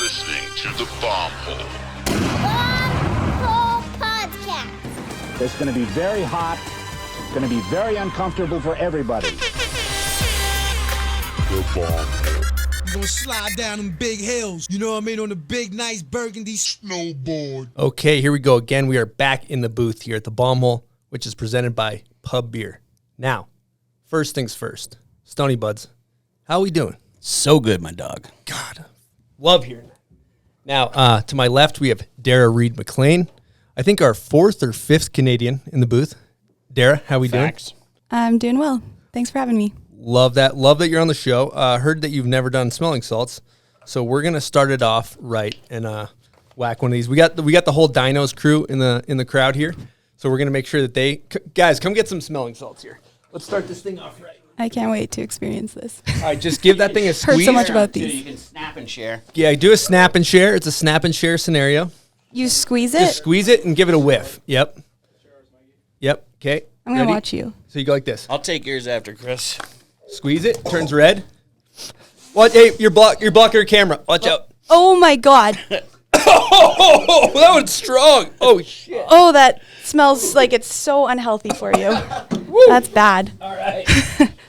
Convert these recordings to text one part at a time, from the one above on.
listening to The Bomb Hole. Bomb Hole Podcast. It's going to be very hot. It's going to be very uncomfortable for everybody. The Bomb Hole. We're gonna slide down them big hills, you know what I mean, on the big, nice burgundy snowboard. Okay, here we go again. We are back in the booth here at the Bomb Hole, which is presented by Pub Beer. Now, first things first. Stony Buds, how are we doing? So good, my dog. God, love hearing that. Now, to my left, we have Darrah Reid-McLean. I think our fourth or fifth Canadian in the booth. Darrah, how we doing? I'm doing well. Thanks for having me. Love that. Love that you're on the show. Heard that you've never done smelling salts, so we're gonna start it off right and whack one of these. We got the whole Dino's crew in the crowd here, so we're gonna make sure that they guys come get some smelling salts here. Let's start this thing off right. I can't wait to experience this. All right, just give that thing a squeeze. Heard so much about You these. can snap and share. Yeah, do a snap and share. It's a snap and share scenario. You squeeze it? Just squeeze it and give it a whiff. Yep. Yep. Okay. I'm going to watch you. So you go like this. I'll take yours after, Chris. Squeeze it. Turns red. What? Hey, you're blocking your camera. Watch out. Oh, my God. Oh, that was strong. Oh, shit. Oh, that smells like it's so unhealthy for you. That's bad. All right.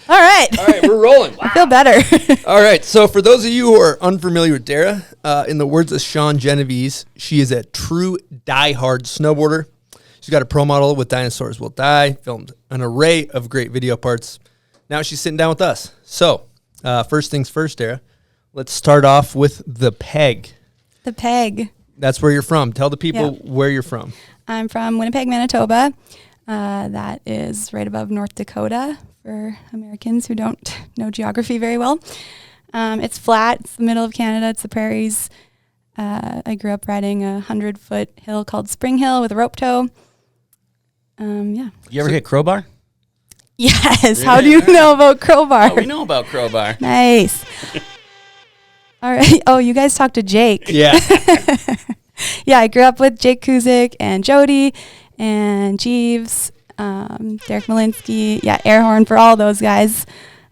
All right. All right, we're rolling. I feel better. All right, so for those of you who are unfamiliar with Darrah, in the words of Sean Genovese, she is a true die-hard snowboarder. She's got a pro model with Dinosaurs Will Die, filmed an array of great video parts. Now she's sitting down with us. So, first things first, Darrah, let's start off with the peg. The peg. That's where you're from. Tell the people Yeah. where you're from. I'm from Winnipeg, Manitoba. That is right above North Dakota for Americans who don't know geography very well. It's flat. It's the middle of Canada. It's the prairies. I grew up riding a 100-foot hill called Spring Hill with a rope tow. Yeah. You ever hit Crowbar? Yes. How do you know about Crowbar? Oh, we know about Crowbar. Nice. All right. Oh, you guys talked to Jake. Yeah. Yeah, I grew up with Jake Kuzik and Jody and Jeeves, Derek Malinsky. Yeah, air horn for all those guys.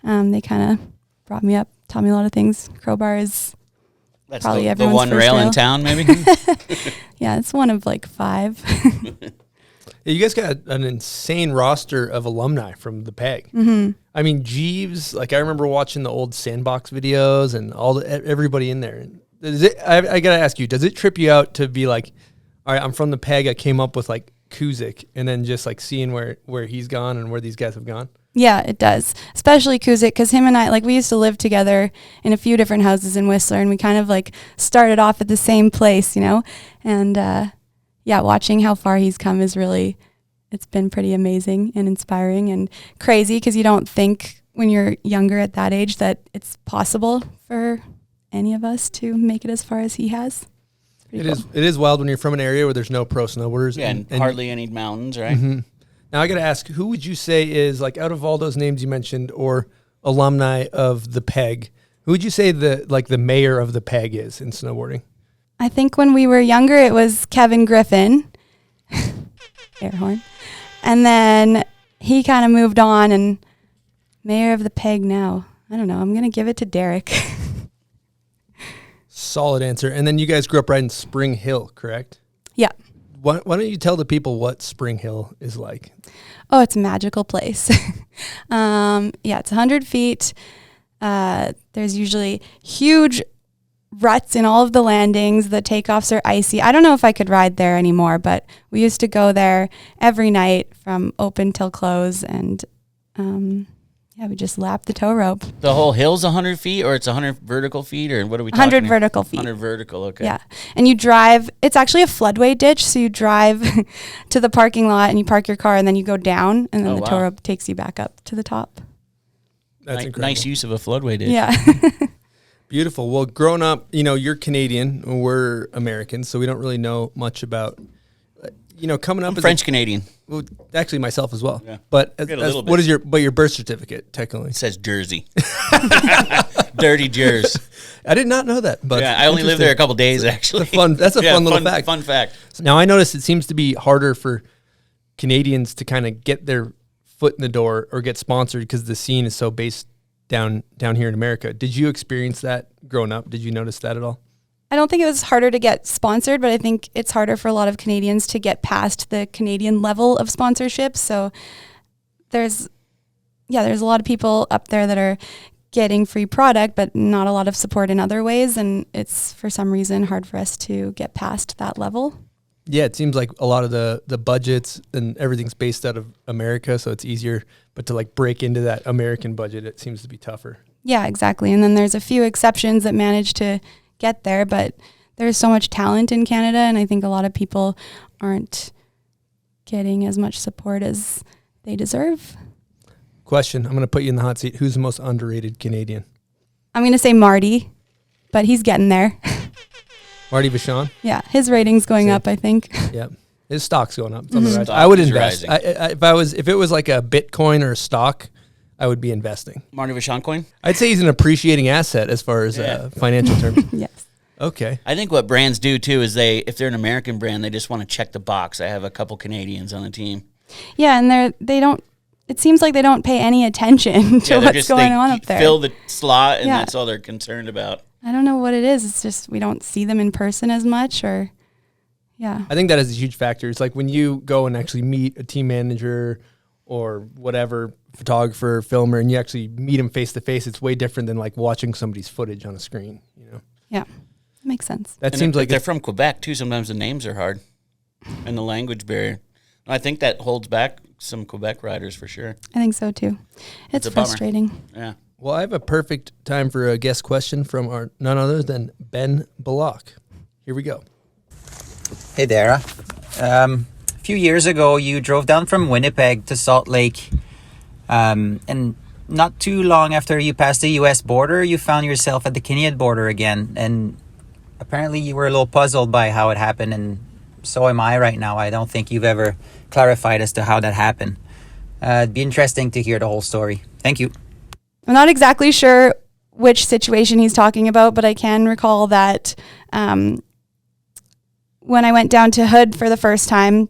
They kind of brought me up, taught me a lot of things. Crowbar is That's probably the everyone's one first rail in rail. town, maybe? Yeah, it's one of like 5. Yeah, you guys got an insane roster of alumni from the PEG. Mm-hmm. I mean, Jeeves, like I remember watching the old Sandbox videos and everybody in there. I got to ask you, does it trip you out to be like, all right, I'm from the PEG, I came up with like Kuzik, and then just like seeing where he's gone and where these guys have gone? Yeah, it does. Especially Kuzik, because him and I, like, we used to live together in a few different houses in Whistler, and we kind of like started off at the same place, you know? And yeah, watching how far he's come is really, it's been pretty amazing and inspiring and crazy, because you don't think when you're younger at that age that it's possible for any of us to make it as far as he has. It is wild when you're from an area where there's no pro snowboarders. Yeah, and hardly any mountains, right? Mm-hmm. Now I got to ask, who would you say is, like, out of all those names you mentioned or alumni of the PEG, who would you say the mayor of the PEG is in snowboarding? I think when we were younger, it was Kevin Griffin, air horn, and then he kind of moved on, and mayor of the PEG now, I don't know, I'm going to give it to Derek. Solid answer. And then you guys grew up riding Spring Hill, correct? Yeah. Why don't you tell the people what Spring Hill is like? Oh, it's a magical place. Yeah, it's 100 feet. There's usually huge ruts in all of the landings. The takeoffs are icy. I don't know if I could ride there anymore, but we used to go there every night from open till close, and yeah, we just lapped the tow rope. The whole hill's 100 feet, or it's 100 vertical feet, or what are we talking 100 here? vertical feet. 100 vertical, okay. Yeah. And you drive, it's actually a floodway ditch, so you drive to the parking lot and you park your car and then you go down, and then the tow rope takes you back up to the top. That's incredible. Nice use of a floodway ditch. Yeah. Beautiful. Well, growing up, you're Canadian, we're Americans, so we don't really know much about, coming up I'm as French-Canadian. Well, actually myself as well. Yeah. But Get a little bit. what is your birth certificate technically? It says Jersey. Dirty Jers. I did not know that. But Yeah, I only lived there a couple days, actually. That's a fun little fact. Fun fact. Now, I noticed it seems to be harder for Canadians to kind of get their foot in the door or get sponsored because the scene is so based down here in America. Did you experience that growing up? Did you notice that at all? I don't think it was harder to get sponsored, but I think it's harder for a lot of Canadians to get past the Canadian level of sponsorship. So there's a lot of people up there that are getting free product, but not a lot of support in other ways. And it's, for some reason, hard for us to get past that level. Yeah, it seems like a lot of the budgets and everything's based out of America, so it's easier. But to like break into that American budget, it seems to be tougher. Yeah, exactly. And then there's a few exceptions that manage to get there, but there's so much talent in Canada, and I think a lot of people aren't getting as much support as they deserve. Question, I'm going to put you in the hot seat. Who's the most underrated Canadian? I'm going to say Marty, but he's getting there. Marty Vachon? Yeah, his rating's going up, I think. Yeah. His stock's going up. It's on the rise. I would invest. If it was like a Bitcoin or a stock, I would be investing. Marty Vachon coin? I'd say he's an appreciating asset as far as financial terms. Yes. Okay. I think what brands do too is if they're an American brand, they just want to check the box. I have a couple Canadians on the team. Yeah, and they don't. It seems like they don't pay any attention to what's going on up there. Fill the slot, and that's all they're concerned about. I don't know what it is. It's just we don't see them in person as much, or yeah. I think that is a huge factor. It's like when you go and actually meet a team manager or whatever, photographer, filmer, and you actually meet them face to face, it's way different than like watching somebody's footage on a screen, you know? Yeah, that makes sense. That and seems like they're from Quebec too. Sometimes the names are hard and the language barrier. I think that holds back some Quebec riders for sure. I think so too. It's frustrating. Yeah. Well, I have a perfect time for a guest question from our none other than Ben Bullock. Here we go. Hey, Darrah. A few years ago, you drove down from Winnipeg to Salt Lake, and not too long after you passed the U.S. border, you found yourself at the Canadian border again, and apparently you were a little puzzled by how it happened, and so am I right now. I don't think you've ever clarified as to how that happened. It'd be interesting to hear the whole story. Thank you. I'm not exactly sure which situation he's talking about, but I can recall that when I went down to Hood for the first time,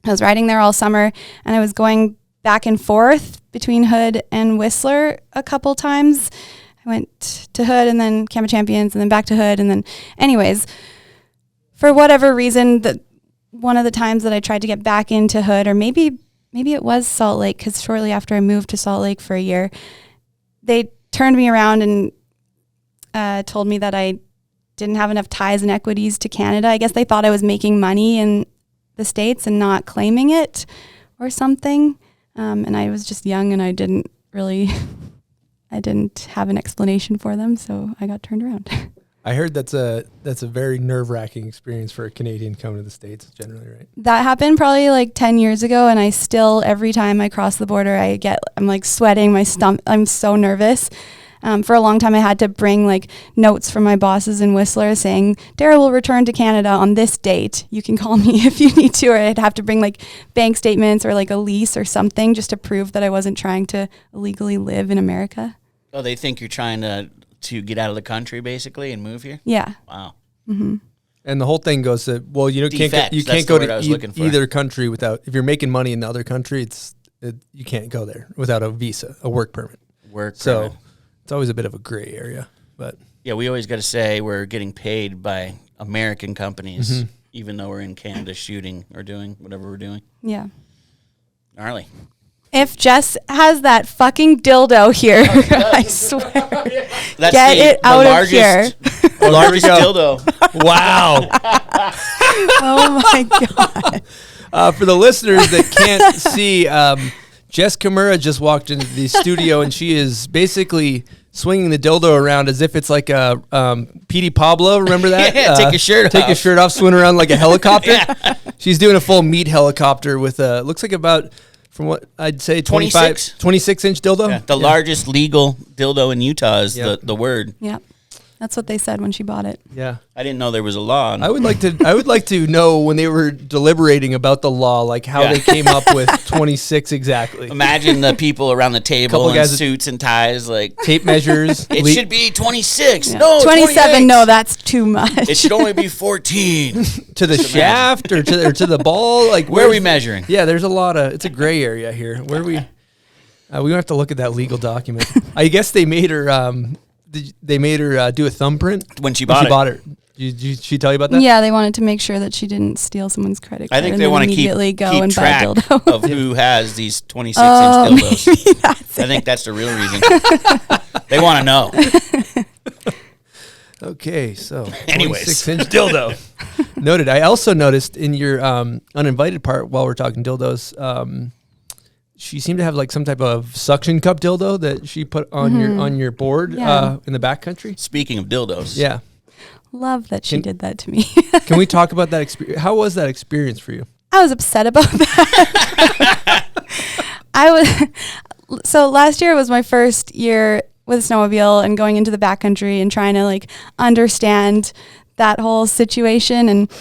I was riding there all summer, and I was going back and forth between Hood and Whistler a couple times. I went to Hood and then Camp of Champions and then back to Hood. And then anyways, for whatever reason, one of the times that I tried to get back into Hood, or maybe it was Salt Lake, because shortly after I moved to Salt Lake for a year, they turned me around and told me that I didn't have enough ties and equities to Canada. I guess they thought I was making money in the States and not claiming it or something. And I was just young and I didn't have an explanation for them, so I got turned around. I heard that's a very nerve-wracking experience for a Canadian coming to the States generally, right? That happened probably like 10 years ago, and I still, every time I cross the border, I'm like sweating, I'm so nervous. For a long time, I had to bring like notes from my bosses in Whistler saying, Darrah will return to Canada on this date. You can call me if you need to, or I'd have to bring like bank statements or like a lease or something just to prove that I wasn't trying to illegally live in America. Oh, they think you're trying to get out of the country basically and move here? Yeah. Wow. Mm-hmm. And the whole thing goes to, well, you can't go to either country without, if you're making money in the other country, you can't go there without a visa, a work permit. So it's always a bit of a gray area, but yeah, we always got to say we're getting paid by American companies, even though we're in Canada shooting or doing whatever we're doing. Yeah. Gnarly. If Jess has that fucking dildo here, I swear, That's get it out of here. The largest dildo. Wow. Oh my God. For the listeners that can't see, Jess Kimura just walked into the studio and she is basically swinging the dildo around as if it's like a Petey Pablo. Remember that? Yeah, take your shirt off. Take your shirt off, swing around like a helicopter. Yeah. She's doing a full meat helicopter with looks like about, from what I'd say, 26 inch dildo. Yeah, the largest legal dildo in Utah is the word. Yeah. That's what they said when she bought it. Yeah. I didn't know there was a law. I would like to know when they were deliberating about the law, like how they came up with 26 exactly. Imagine the people around the table in suits and ties, like tape measures. It should be 26. Yeah. No, 27. 28. No, that's too much. It should only be 14. To the shaft or to the ball. Like where are we measuring? Yeah, there's a lot of. It's a gray area here. Where are we? We don't have to look at that legal document. I guess they made her. They made her do a thumbprint when she bought it. Did she tell you about that? Yeah, they wanted to make sure that she didn't steal someone's credit card. I think and they then want to immediately keep go and buy a track dildo. of who has these 26-inch Oh, dildos. maybe that's I think that's the real reason. They want to know. Okay, so Anyways. 26-inch dildo. Noted. I also noticed in your uninvited part while we're talking dildos, she seemed to have like some type of suction cup dildo that she put on your board Yeah. in the backcountry. Speaking of dildos. Yeah. Love that she did that to me. Can we talk about that experience? How was that experience for you? I was upset about that. So last year was my first year with a snowmobile and going into the backcountry and trying to like understand that whole situation. And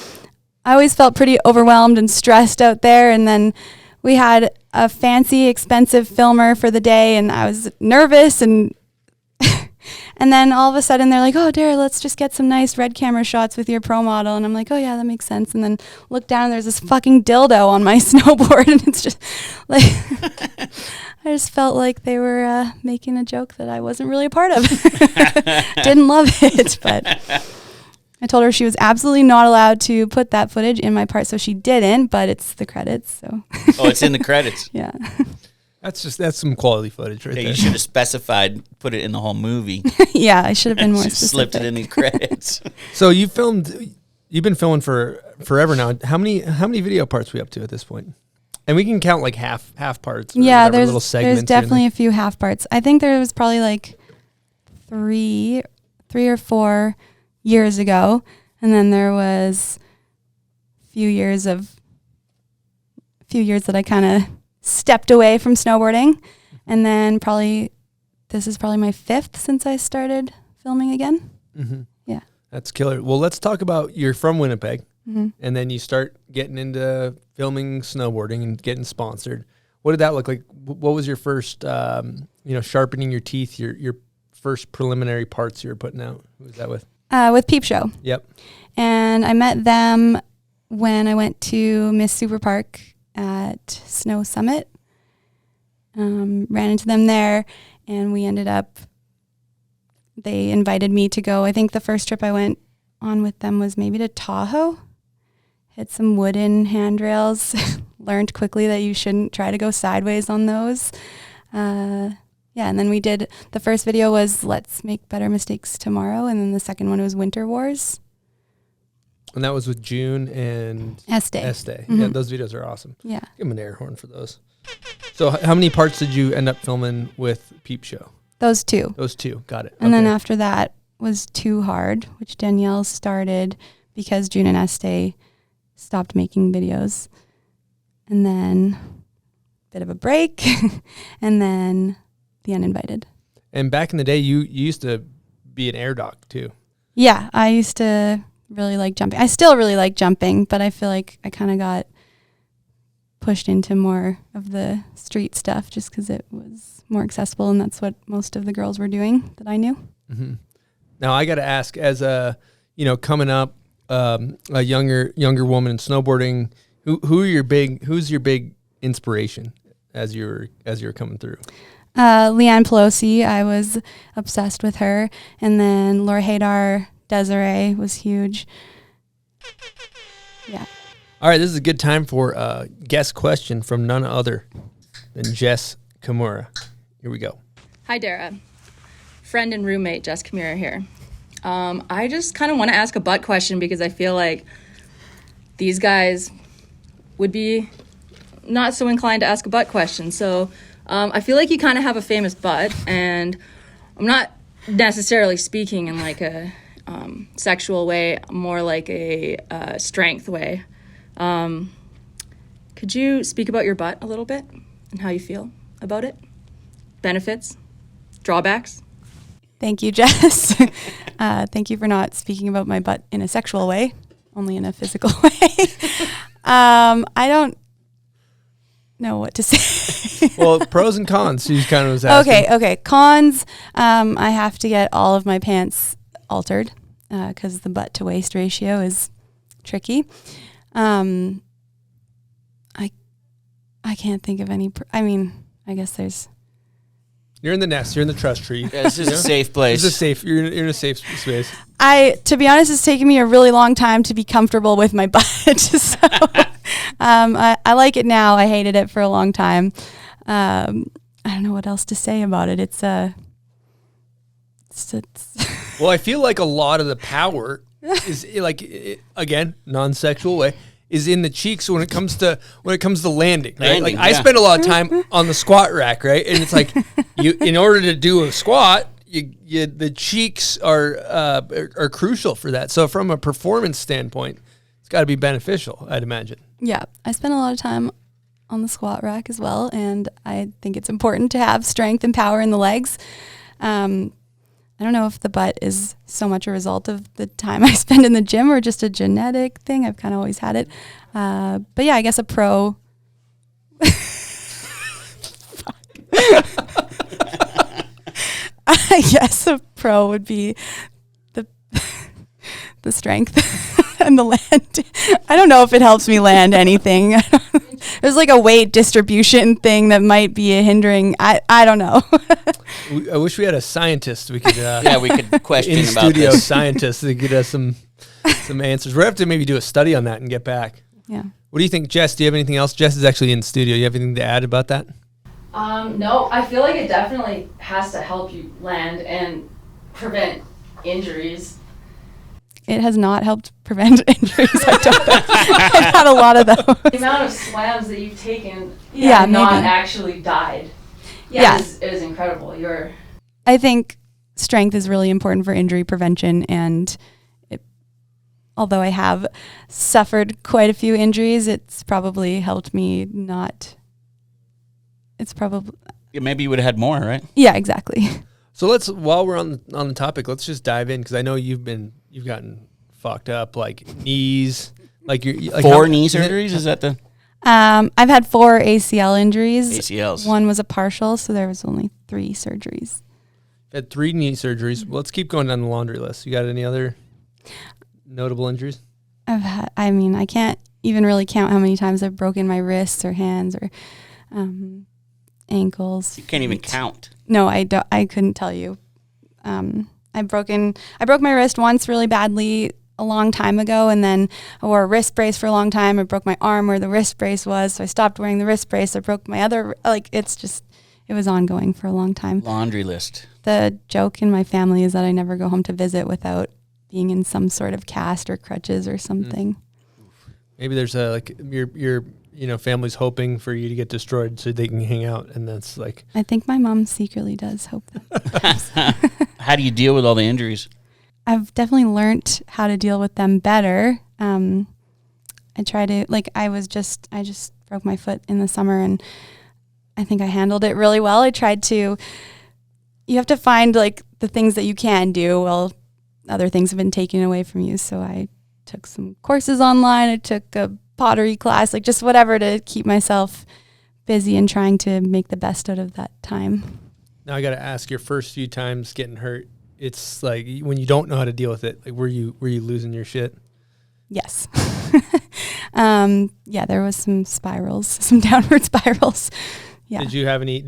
I always felt pretty overwhelmed and stressed out there. And then we had a fancy, expensive filmer for the day, and I was nervous. And and then all of a sudden they're like, "Oh, Darrah, let's just get some nice red camera shots with your pro model." And I'm like, "Oh yeah, that makes sense." And then look down and there's this fucking dildo on my snowboard, and it's just like I just felt like they were making a joke that I wasn't really a part of. Didn't love it, but I told her she was absolutely not allowed to put that footage in my part, so she didn't, but it's the credits, so. Oh, it's in the credits. Yeah. That's some quality footage right Yeah, there. you should have specified, put it in the whole movie. Yeah, I should have been more specific. Slipped it in the credits. So you've been filming for forever now. How many video parts are we up to at this point? And we can count like half parts. Or Yeah, whatever, little segments there's definitely a few half parts. I think there was probably like three or 4 years ago, and then there was a few years that I kind of stepped away from snowboarding, and then this is probably my 5th since I started filming again. Mm-hmm. Yeah, that's killer. Well, let's talk about you're from Winnipeg, mm-hmm. and then you start getting into filming snowboarding and getting sponsored. What did that look like? What was your first, sharpening your teeth, your first preliminary parts you were putting out? Who was that with? With Peep Show. Yep. And I met them when I went to Miss Super Park at Snow Summit. Ran into them there, and they invited me to go. I think the first trip I went on with them was maybe to Tahoe. Hit some wooden handrails. Learned quickly that you shouldn't try to go sideways on those. And then we did, the first video was Let's Make Better Mistakes Tomorrow, and then the second one was Winter Wars. And that was with June and Este. Mm-hmm. Yeah, those videos are awesome. Yeah. Give them an air horn for those. So how many parts did you end up filming with Peep Show? Those two. Those two, got it. And then after that was Too Hard, which Danielle started because June and Este stopped making videos. And then a bit of a break, and then the Uninvited. And back in the day, you used to be an air doc too. Yeah, I used to really like jumping. I still really like jumping, but I feel like I kind of got pushed into more of the street stuff just because it was more accessible, and that's what most of the girls were doing that I knew. Mm-hmm. Now I got to ask, as a coming up, a younger woman in snowboarding, who's your big inspiration as you're coming through? Leanne Pelosi, I was obsessed with her, and then Laura Haydar, Desiree was huge. Yeah. All right, this is a good time for a guest question from none other than Jess Kimura. Here we go. Hi, Darrah. Friend and roommate Jess Kimura here. I just kind of want to ask a butt question because I feel like these guys would be not so inclined to ask a butt question. So I feel like you kind of have a famous butt, and I'm not necessarily speaking in like a sexual way, more like a strength way. Could you speak about your butt a little bit and how you feel about it? Benefits, drawbacks? Thank you, Jess. Thank you for not speaking about my butt in a sexual way, only in a physical way. I don't know what to say. Well, pros and cons. She kind of was asking. Okay. Cons. I have to get all of my pants altered because the butt to waist ratio is tricky. I can't think of any. I guess there's You're in the nest. You're in the trust tree. Yeah, this is a safe place. This is safe. You're in a safe space. To be honest, it's taken me a really long time to be comfortable with my butt. So I like it now. I hated it for a long time. I don't know what else to say about it. It's Well, I feel like a lot of the power is again, non-sexual way, is in the cheeks when it comes to landing. Right? Landing, I yeah. spend a lot of time on the squat rack, right? And it's like you, in order to do a squat, the cheeks are crucial for that. So from a performance standpoint, it's got to be beneficial, I'd imagine. Yeah, I spend a lot of time on the squat rack as well, and I think it's important to have strength and power in the legs. I don't know if the butt is so much a result of the time I spend in the gym or just a genetic thing. I've kind of always had it. But yeah, I guess a pro. I guess a pro would be the strength and the land. I don't know if it helps me land anything. There's like a weight distribution thing that might be a hindering. I don't know. I wish we had a scientist. We could we could question in about studio this. scientists that get us some answers. We'll have to maybe do a study on that and get back. Yeah. What do you think, Jess? Do you have anything else? Jess is actually in the studio. You have anything to add about that? No, I feel like it definitely has to help you land and prevent injuries. It has not helped prevent injuries. I don't know. I've had a lot of those. The amount of slams that you've taken Yeah, and not maybe. actually died. Yeah. It is incredible. I think strength is really important for injury prevention, and although I have suffered quite a few injuries, it's probably helped me not. It's probably Maybe you would have had more, right? yeah, exactly. So while we're on the topic, let's just dive in because I know you've gotten fucked up, like knees, like you're like 4 knee surgeries. Is that the I've had 4 ACL injuries. ACLs? One was a partial, so there was only 3 surgeries. Had 3 knee surgeries. Well, let's keep going down the laundry list. You got any other notable injuries? I can't even really count how many times I've broken my wrists or hands or ankles. You can't even feet. count. No, I don't. I couldn't tell you. I broke my wrist once really badly a long time ago, and then I wore a wrist brace for a long time. I broke my arm where the wrist brace was, so I stopped wearing the wrist brace. I broke my other, it was ongoing for a long time. Laundry list. The joke in my family is that I never go home to visit without being in some sort of cast or crutches or something. Maybe there's your family's hoping for you to get destroyed so they can hang out, and that's like. I think my mom secretly does hope that. How do you deal with all the injuries? I've definitely learned how to deal with them better. I try to, I just broke my foot in the summer, and I think I handled it really well. You have to find the things that you can do while other things have been taken away from you. So I took some courses online. I took a pottery class, just whatever to keep myself busy and trying to make the best out of that time. Now I got to ask, your first few times getting hurt, it's like when you don't know how to deal with it, were you losing your shit? Yes. Yeah, there was some spirals, some downward spirals. Yeah. Did you have any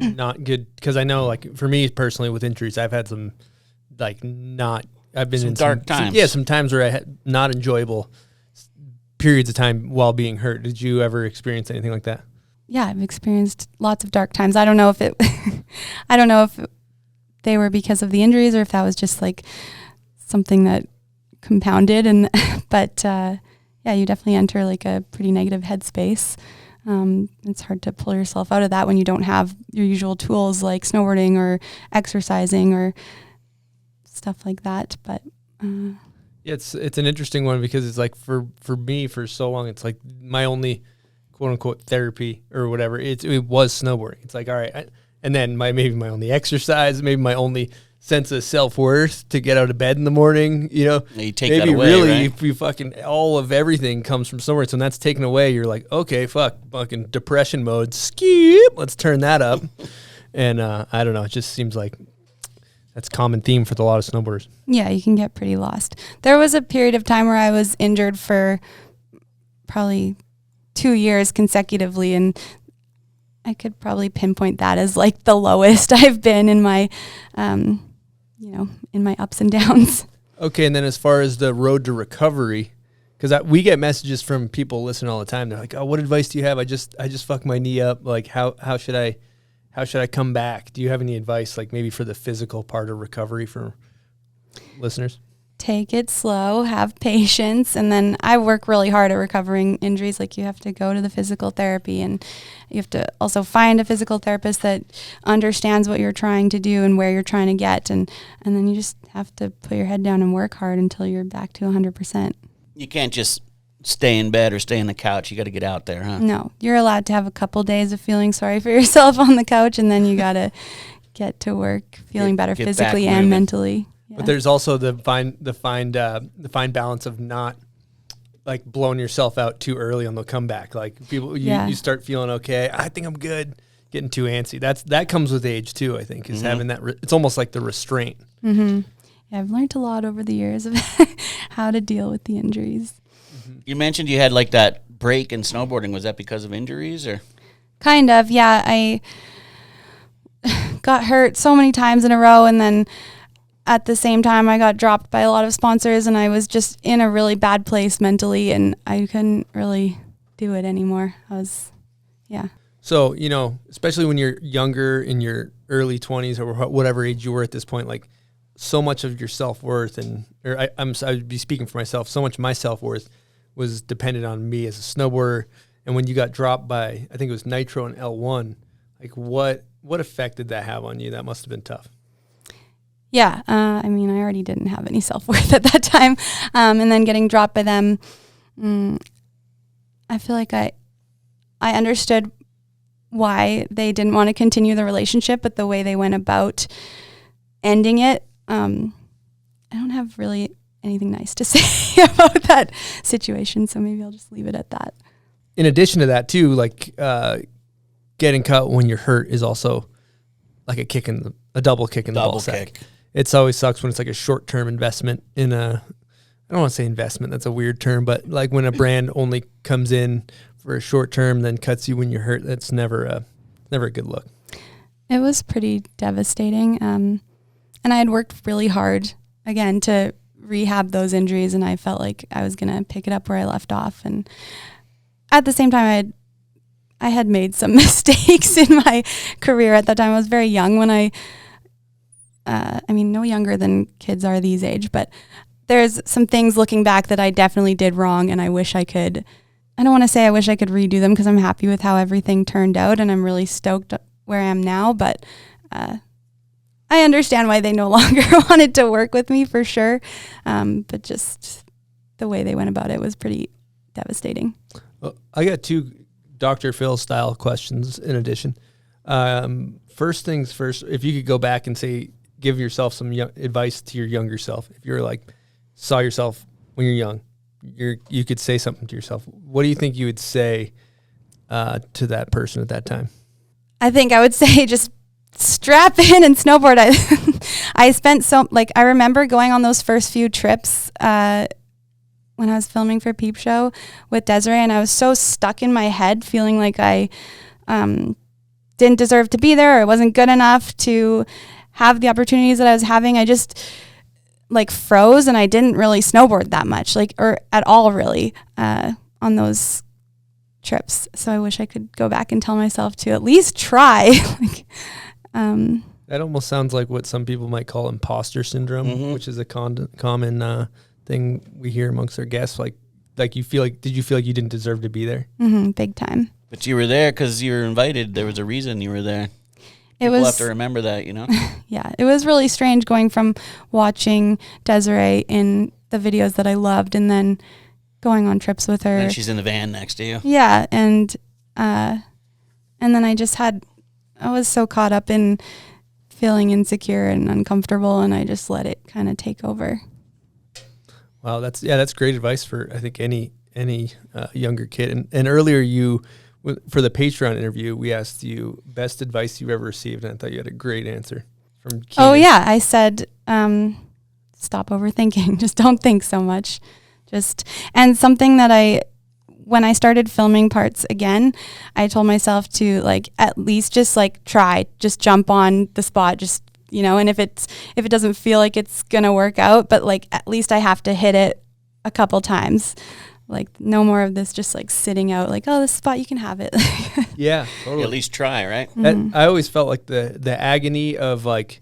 not good? Because I know for me personally with injuries, I've had some I've been Some in dark times. Some times where I had not enjoyable periods of time while being hurt. Did you ever experience anything like that? Yeah, I've experienced lots of dark times. I don't know if they were because of the injuries or if that was just something that compounded. But you definitely enter a pretty negative headspace. It's hard to pull yourself out of that when you don't have your usual tools like snowboarding or exercising or stuff like that. But it's an interesting one because it's for me for so long, it's my only quote unquote therapy or whatever. It was snowboarding. It's all right. And then maybe my only exercise, maybe my only sense of self-worth to get out of bed in the morning, You take maybe that away, really right? you fucking all of everything comes from somewhere. So when that's taken away, you're like, okay, fucking depression mode, skip, let's turn that up. And I don't know, it just seems like that's a common theme for a lot of snowboarders. yeah, you can get pretty lost. There was a period of time where I was injured for probably 2 years consecutively, and I could probably pinpoint that as like the lowest I've been in my, in my ups and downs. Okay, and then as far as the road to recovery, because we get messages from people listening all the time. They're like, "Oh, what advice do you have? I just fucked my knee up. Like, how should I come back? Do you have any advice, like maybe for the physical part of recovery for listeners?" Take it slow, have patience, and then I work really hard at recovering injuries. Like, you have to go to the physical therapy, and you have to also find a physical therapist that understands what you're trying to do and where you're trying to get, and then you just have to put your head down and work hard until you're back to 100%. You can't just stay in bed or stay on the couch. You got to get out there, huh? No, you're allowed to have a couple days of feeling sorry for yourself on the couch, and then you got to get to work feeling better get physically back and moving. mentally. Yeah. But there's also the fine balance of not like blowing yourself out too early on the comeback. Like people, you start feeling okay. I think I'm good. Getting too antsy. That comes with age too. I think is having that. It's almost like the restraint. Mm-hmm. Yeah, I've learned a lot over the years of how to deal with the injuries. You mentioned you had like that break in snowboarding. Was that because of injuries or? Kind of, yeah. I got hurt so many times in a row, and then at the same time I got dropped by a lot of sponsors, and I was just in a really bad place mentally, and I couldn't really do it anymore. So, especially when you're younger, in your early 20s or whatever age you were at this point, like so much of your self-worth I'd be speaking for myself, so much of my self-worth was dependent on me as a snowboarder. And when you got dropped by, I think it was Nitro and L1, like what effect did that have on you? That must have been tough. Yeah, I already didn't have any self-worth at that time. And then getting dropped by them, I feel like I understood why they didn't want to continue the relationship, but the way they went about ending it, I don't have really anything nice to say about that situation, so maybe I'll just leave it at that. In addition to that, too, like getting cut when you're hurt is also like a double kick in the ball sack. It always sucks when it's like a short-term investment in I don't want to say investment, that's a weird term, but like when a brand only comes in for a short term, then cuts you when you're hurt, that's never a good look. It was pretty devastating. And I had worked really hard, again, to rehab those injuries, and I felt like I was going to pick it up where I left off. And at the same time, I had made some mistakes in my career at that time. I was very young when no younger than kids are these age, but there's some things looking back that I definitely did wrong, and I wish I could, I don't want to say I wish I could redo them because I'm happy with how everything turned out, and I'm really stoked where I am now, but I understand why they no longer wanted to work with me for sure, but just the way they went about it was pretty devastating. Well, I got two Dr. Phil style questions in addition. First things first, if you could go back and say, give yourself some advice to your younger self. If you're like, saw yourself when you're young, you could say something to yourself. What do you think you would say to that person at that time? I think I would say just strap in and snowboard. I spent I remember going on those first few trips when I was filming for Peep Show with Desiree, and I was so stuck in my head feeling like I didn't deserve to be there, or it wasn't good enough to have the opportunities that I was having. I just froze, and I didn't really snowboard that much, or at all really, on those trips. So I wish I could go back and tell myself to at least try. That almost sounds like what some people might call imposter syndrome, which is a common thing we hear amongst our guests. Did you feel like you didn't deserve to be there? Mm-hmm, big time. But you were there because you were invited. There was a reason you were there. People have to remember that, Yeah, it was really strange going from watching Desiree in the videos that I loved and then going on trips with her. And she's in the van next to you. Yeah, and then I was so caught up in feeling insecure and uncomfortable, and I just let it kind of take over. Wow, that's great advice for, I think, any younger kid. And earlier for the Patreon interview, we asked you best advice you've ever received, and I thought you had a great answer from Keenan. Oh yeah, I said stop overthinking. Just don't think so much. And something that when I started filming parts again, I told myself to like at least just like try, just jump on the spot, just, you know, and if it doesn't feel like it's gonna work out, but like at least I have to hit it a couple times. Like no more of this just like sitting out like, oh, this spot, you can have it. Yeah, totally. At least try, right? I always felt like the agony of like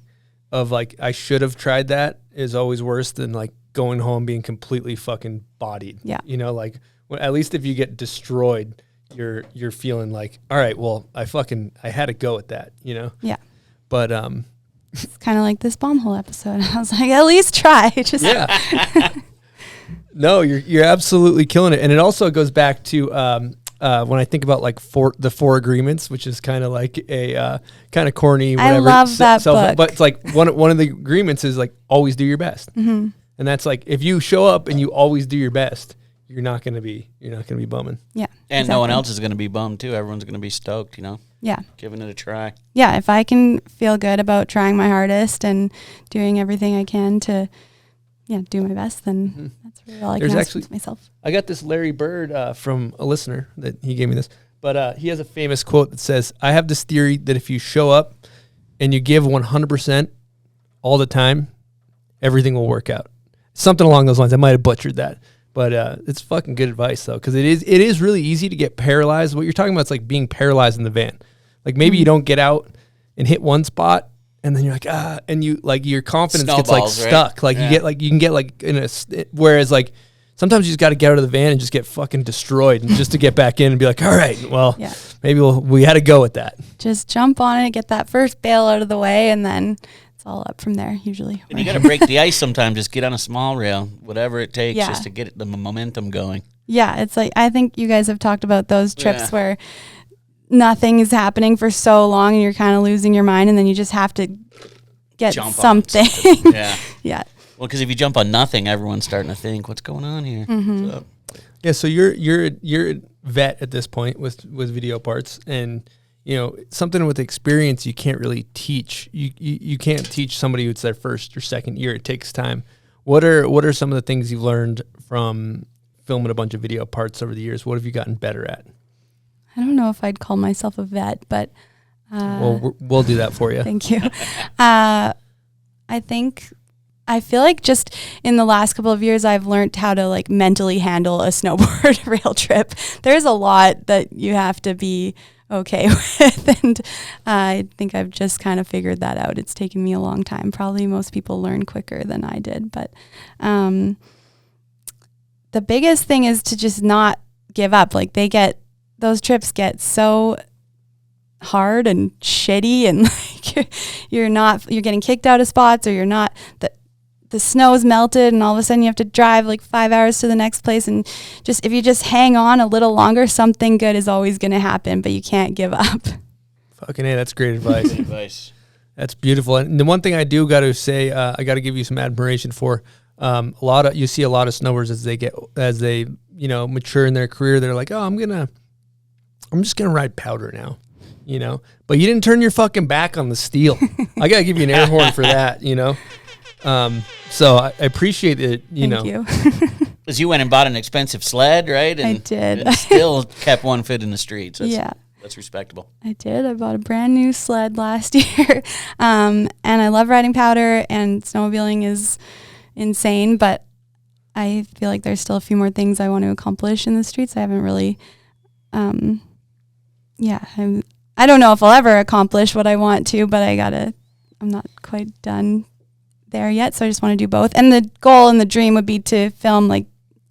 I should have tried that is always worse than like going home being completely fucking bodied. Yeah. You know, like at least if you get destroyed, you're feeling like, all right, well, I had to go at that, you know? Yeah. But it's kind of like this bomb hole episode. I was like, at least try. Just yeah. No, you're absolutely killing it. And it also goes back to when I think about like the four agreements, which is kind of like a kind of corny, whatever. I love that book. But it's like one of the agreements is like always do your best. Mm-hmm. And that's like if you show up and you always do your best, you're not gonna be bumming. Yeah. And no one else is gonna be bummed too. Everyone's gonna be stoked, you know? Yeah. Giving it a try. Yeah. If I can feel good about trying my hardest and doing everything I can to do my best, then that's really all I can ask of myself. I got this Larry Bird from a listener that he gave me this, but he has a famous quote that says, I have this theory that if you show up and you give 100% all the time, everything will work out. Something along those lines. I might have butchered that, but it's fucking good advice though, because it is really easy to get paralyzed. What you're talking about is like being paralyzed in the van. Like maybe you don't get out and hit one spot, and then you're like, and you like your confidence gets like stuck. Right? Like you can get like whereas like sometimes you just got to get out of the van and just get fucking destroyed, and just to get back in and be like, all right, well, maybe we had to go with that. Just jump on it, get that first bail out of the way, and then it's all up from there usually. And you got to break the ice sometimes. Just get on a small rail, whatever it takes, just to get the momentum going. Yeah, it's like I think you guys have talked about those trips where nothing is happening for so long and you're kind of losing your mind, and then you just have to get something. Yeah. Yeah. Well, because if you jump on nothing, everyone's starting to think, what's going on here? Mm-hmm. Yeah, so you're a vet at this point with video parts, and you know something with experience you can't really teach. You can't teach somebody who's their first or second year. It takes time. What are some of the things you've learned from filming a bunch of video parts over the years? What have you gotten better at? I don't know if I'd call myself a vet, but well, we'll do that for you. Thank you. I feel like just in the last couple of years, I've learned how to like mentally handle a snowboard rail trip. There's a lot that you have to be okay with, and I think I've just kind of figured that out. It's taken me a long time. Probably most people learn quicker than I did, but the biggest thing is to just not give up. Like those trips get so hard and shitty, and like you're getting kicked out of spots, or you're not, the snow's melted, and all of a sudden you have to drive like 5 hours to the next place, and just if you just hang on a little longer, something good is always going to happen, but you can't give up. Fucking A, that's great advice. That's beautiful. And the one thing I do got to say, I got to give you some admiration for, you see a lot of snowboarders as they mature in their career, they're like, oh, I'm just gonna ride powder now, you know. But you didn't turn your fucking back on the steel. I gotta give you an air horn for that, you know. So I appreciate it, Thank you. Because you went and bought an expensive sled, right? And I did. And still kept one foot in the streets. That's respectable. I did. I bought a brand new sled last year, and I love riding powder, and snowmobiling is insane. But I feel like there's still a few more things I want to accomplish in the streets. I haven't really. I don't know if I'll ever accomplish what I want to, but I'm not quite done there yet. So I just want to do both. And the goal and the dream would be to film like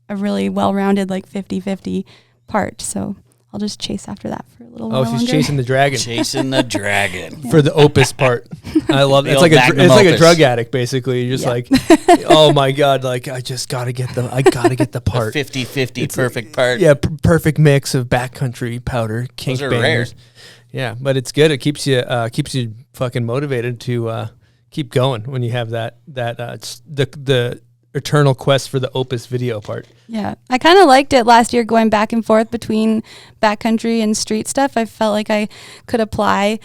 a really well-rounded, like 50-50 part. So I'll just chase after that for a little while. Oh, she's chasing the dragon. Chasing the dragon. For the opus part. I love it. It's like a drug addict, basically. You're just like, oh my God, like I gotta get the part. 50-50 perfect part. Yeah, perfect mix of backcountry powder, kink bangers. Rare. Yeah, but it's good. It keeps you fucking motivated to keep going when you have the eternal quest for the opus video part. Yeah, I kind of liked it last year, going back and forth between backcountry and street stuff. I felt like I could apply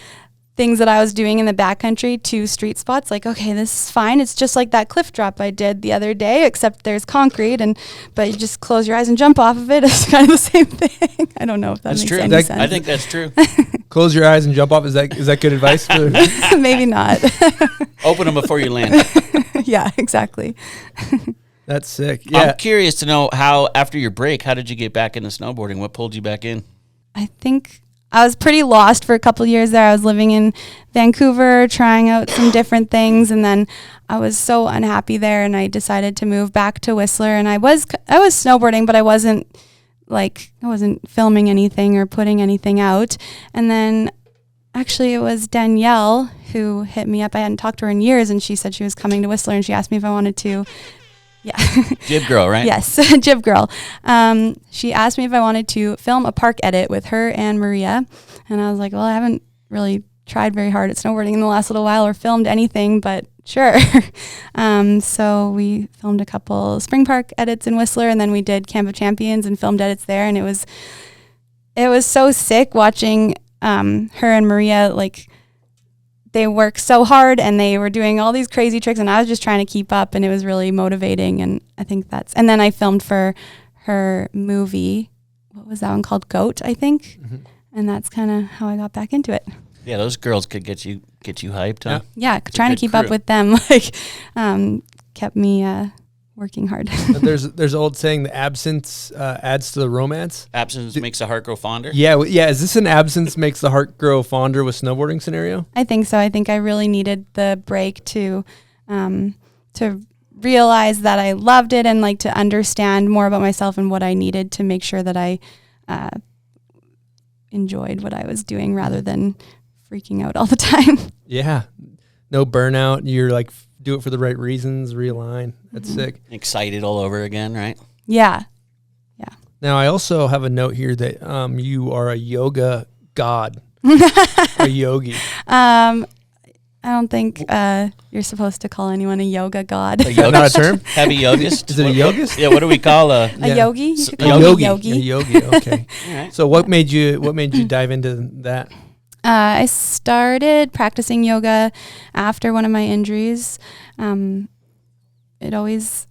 things that I was doing in the backcountry to street spots. Like, okay, this is fine. It's just like that cliff drop I did the other day, except there's concrete, but you just close your eyes and jump off of it. It's kind of the same thing. I don't know if that That's makes true. any sense. I think that's true. Close your eyes and jump off. Is that good advice? For Maybe not. Open them before you land. Yeah, exactly. That's sick. Yeah. I'm curious to know how, after your break, how did you get back into snowboarding? What pulled you back in? I think I was pretty lost for a couple of years there. I was living in Vancouver, trying out some different things, and then I was so unhappy there, and I decided to move back to Whistler. And I was snowboarding, but I wasn't filming anything or putting anything out. And then actually it was Danielle who hit me up. I hadn't talked to her in years, and she said she was coming to Whistler, and she asked me if I wanted to. Yeah. Jib girl, right? Yes, Jib girl. She asked me if I wanted to film a park edit with her and Maria. And I was like, well, I haven't really tried very hard at snowboarding in the last little while or filmed anything, but sure. So we filmed a couple spring park edits in Whistler, and then we did Camp of Champions and filmed edits there. And it was so sick watching her and Maria, like, they work so hard and they were doing all these crazy tricks, and I was just trying to keep up, and it was really motivating. And I think and then I filmed for her movie. What was that one called? Goat, I think. Mm-hmm. And that's kind of how I got back into it. Yeah, those girls could get you hyped, huh? Yeah, trying to keep up with them, like, kept me working hard. There's an old saying, the absence adds to the romance. Absence makes the heart grow fonder? Yeah. Is this an absence makes the heart grow fonder with snowboarding scenario? I think so. I think I really needed the break to realize that I loved it, and like to understand more about myself and what I needed to make sure that I enjoyed what I was doing rather than freaking out all the time. Yeah. No burnout. You're like, do it for the right reasons, realign. That's sick. Excited all over again, right? Yeah. Yeah. Now, I also have a note here that you are a yoga god, a yogi. I don't think you're supposed to call anyone a yoga god. A yogist? Not a term? Heavy yogist? Is it a yogist? Yeah, what do we call a yogi? You could call a me yogi. yogi. A yogi, okay. All right. So what made you dive into that? I started practicing yoga after one of my injuries. It always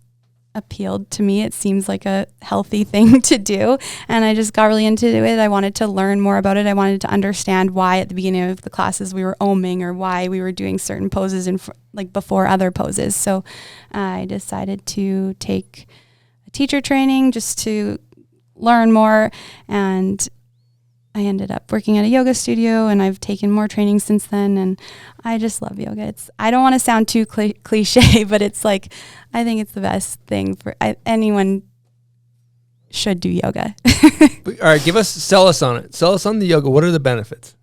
appealed to me. It seems like a healthy thing to do, and I just got really into it. I wanted to learn more about it. I wanted to understand why at the beginning of the classes we were oming, or why we were doing certain poses before other poses. So I decided to take a teacher training just to learn more, and I ended up working at a yoga studio, and I've taken more training since then, and I just love yoga. I don't want to sound too cliche, but it's like, I think it's the best thing for anyone should do yoga. All right, sell us on it. Sell us on the yoga. What are the benefits?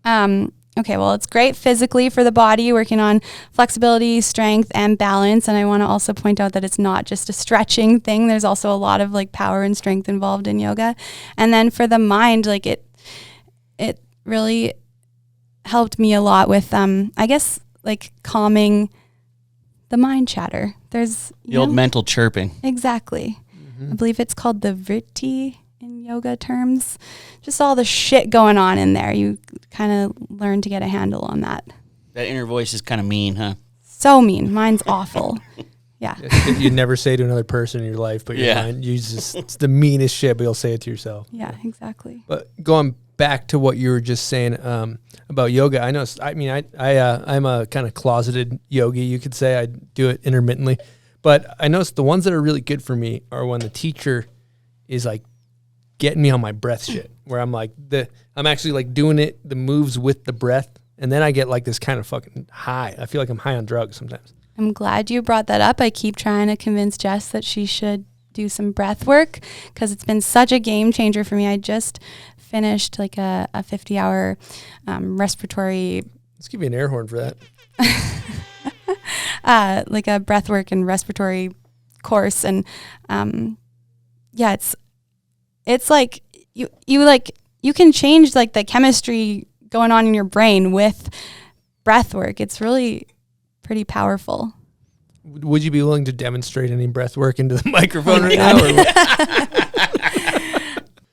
Okay, well, it's great physically for the body, working on flexibility, strength, and balance. And I want to also point out that it's not just a stretching thing. There's also a lot of like power and strength involved in yoga. And then for the mind, like it really helped me a lot with, I guess, like calming the mind chatter. There's the old mental chirping. Exactly. Mm-hmm. I believe it's called the vritti in yoga terms. Just all the shit going on in there. You kind of learn to get a handle on that. That inner voice is kind of mean, huh? So mean. Mine's awful. Yeah. You'd never say to another person in your life, but your mind, it's the meanest shit, but you'll say it to yourself. Yeah, exactly. But going back to what you were just saying about yoga, I'm a kind of closeted yogi, you could say. I do it intermittently. But I noticed the ones that are really good for me are when the teacher is like getting me on my breath shit, where I'm like, I'm actually like doing the moves with the breath, and then I get like this kind of fucking high. I feel like I'm high on drugs sometimes. I'm glad you brought that up. I keep trying to convince Jess that she should do some breath work, because it's been such a game changer for me. I just finished like a 50-hour respiratory. Let's give you an air horn for that. Like a breath work and respiratory course, and it's like you can change like the chemistry going on in your brain with breath work. It's really pretty powerful. Would you be willing to demonstrate any breath work into the microphone right now?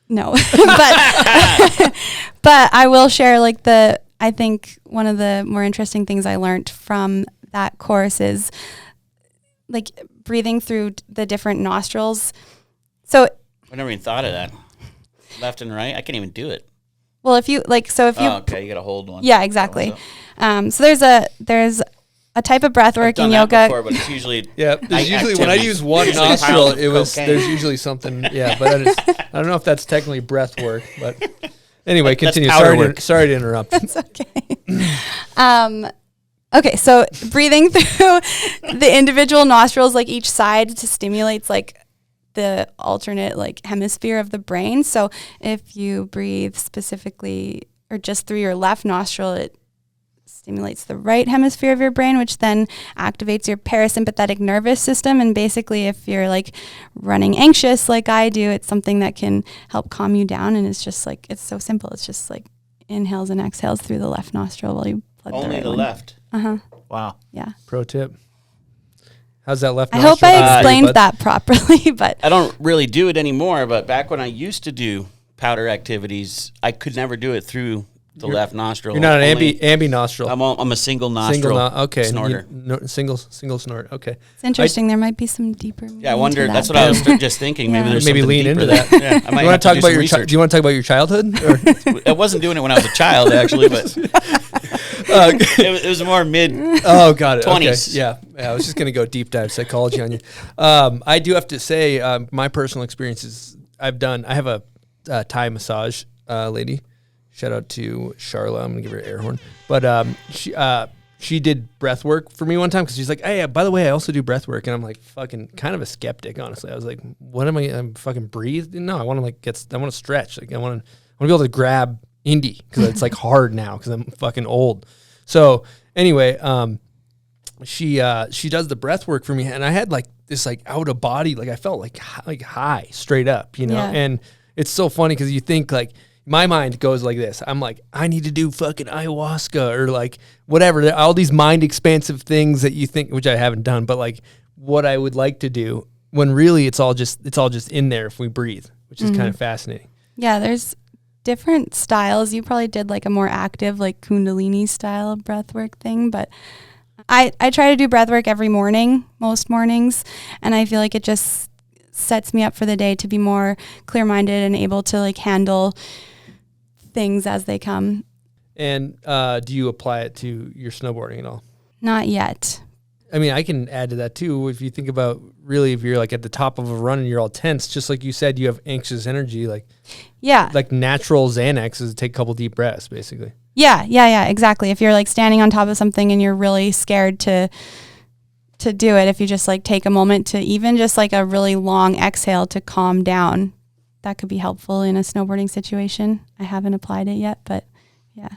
No, but I will share like I think one of the more interesting things I learned from that course is like breathing through the different nostrils. So I never even thought of that. Left and right, I can't even do it. well, if you like, so if you, okay, you got to hold one. yeah, exactly. So there's a type of breath work in Done yoga. that before, but it's usually There's usually when I use one usually a nostril, pound of it was cocaine. there's usually something. Yeah, but I don't know if that's technically breath work. But anyway, That's continue. powder work. Sorry to interrupt. It's okay. Okay, so breathing through the individual nostrils, like each side, to stimulates like the alternate like hemisphere of the brain. So if you breathe specifically or just through your left nostril, it stimulates the right hemisphere of your brain, which then activates your parasympathetic nervous system. And basically, if you're like running anxious like I do, it's something that can help calm you down. And it's just like, it's so simple. It's just like inhales and exhales through the left nostril while you blood only right the one. left. Uh-huh. Wow. Yeah. Pro tip. How's that left I nostril? hope I explained that properly, but I don't really do it anymore, but back when I used to do powder activities, I could never do it through the left nostril. You're not an Only- ambi nostril. I'm a single nostril Okay. snorter. Single snort. Okay. it's interesting. There might be some deeper. Yeah, I wonder. That's what I was just thinking. Maybe Yeah. there's Maybe something lean deeper into that. there. Yeah, I might You want have to talk do about some your? research. Do you want to talk about your childhood? Or? I wasn't doing it when I was a child, actually, but it was more mid. Oh, got it. 20s. Okay. Yeah. I was just gonna go deep dive psychology on you. I do have to say, my personal experiences. I have a Thai massage lady. Shout out to Charla. I'm gonna give her an air horn. But she did breath work for me one time because she's like, hey, by the way, I also do breath work, and I'm like fucking kind of a skeptic, honestly. I was like, what am I? I'm fucking breathe? No, I want to like I want to stretch. Like I want to be able to grab indie because it's like hard now because I'm fucking old. So anyway, she does the breath work for me, and I had like this like out of body, like I felt like high straight up, you know. Yeah. And it's so funny because you think like. My mind goes like this. I'm like, I need to do fucking ayahuasca or like whatever. There are all these mind expansive things that you think, which I haven't done, but like what I would like to do when really it's all just in there if we breathe, which is kind of fascinating. Yeah, there's different styles. You probably did like a more active, like Kundalini style breathwork thing, but I try to do breathwork every morning, most mornings, and I feel like it just sets me up for the day to be more clear-minded and able to like handle things as they come. And do you apply it to your snowboarding at all? Not yet. I mean, I can add to that too. If you think about really, if you're like at the top of a run and you're all tense, just like you said, you have anxious energy, like natural Xanax is take a couple deep breaths, basically. Yeah, exactly. If you're like standing on top of something and you're really scared to do it, if you just like take a moment to even just like a really long exhale to calm down, that could be helpful in a snowboarding situation. I haven't applied it yet, but yeah.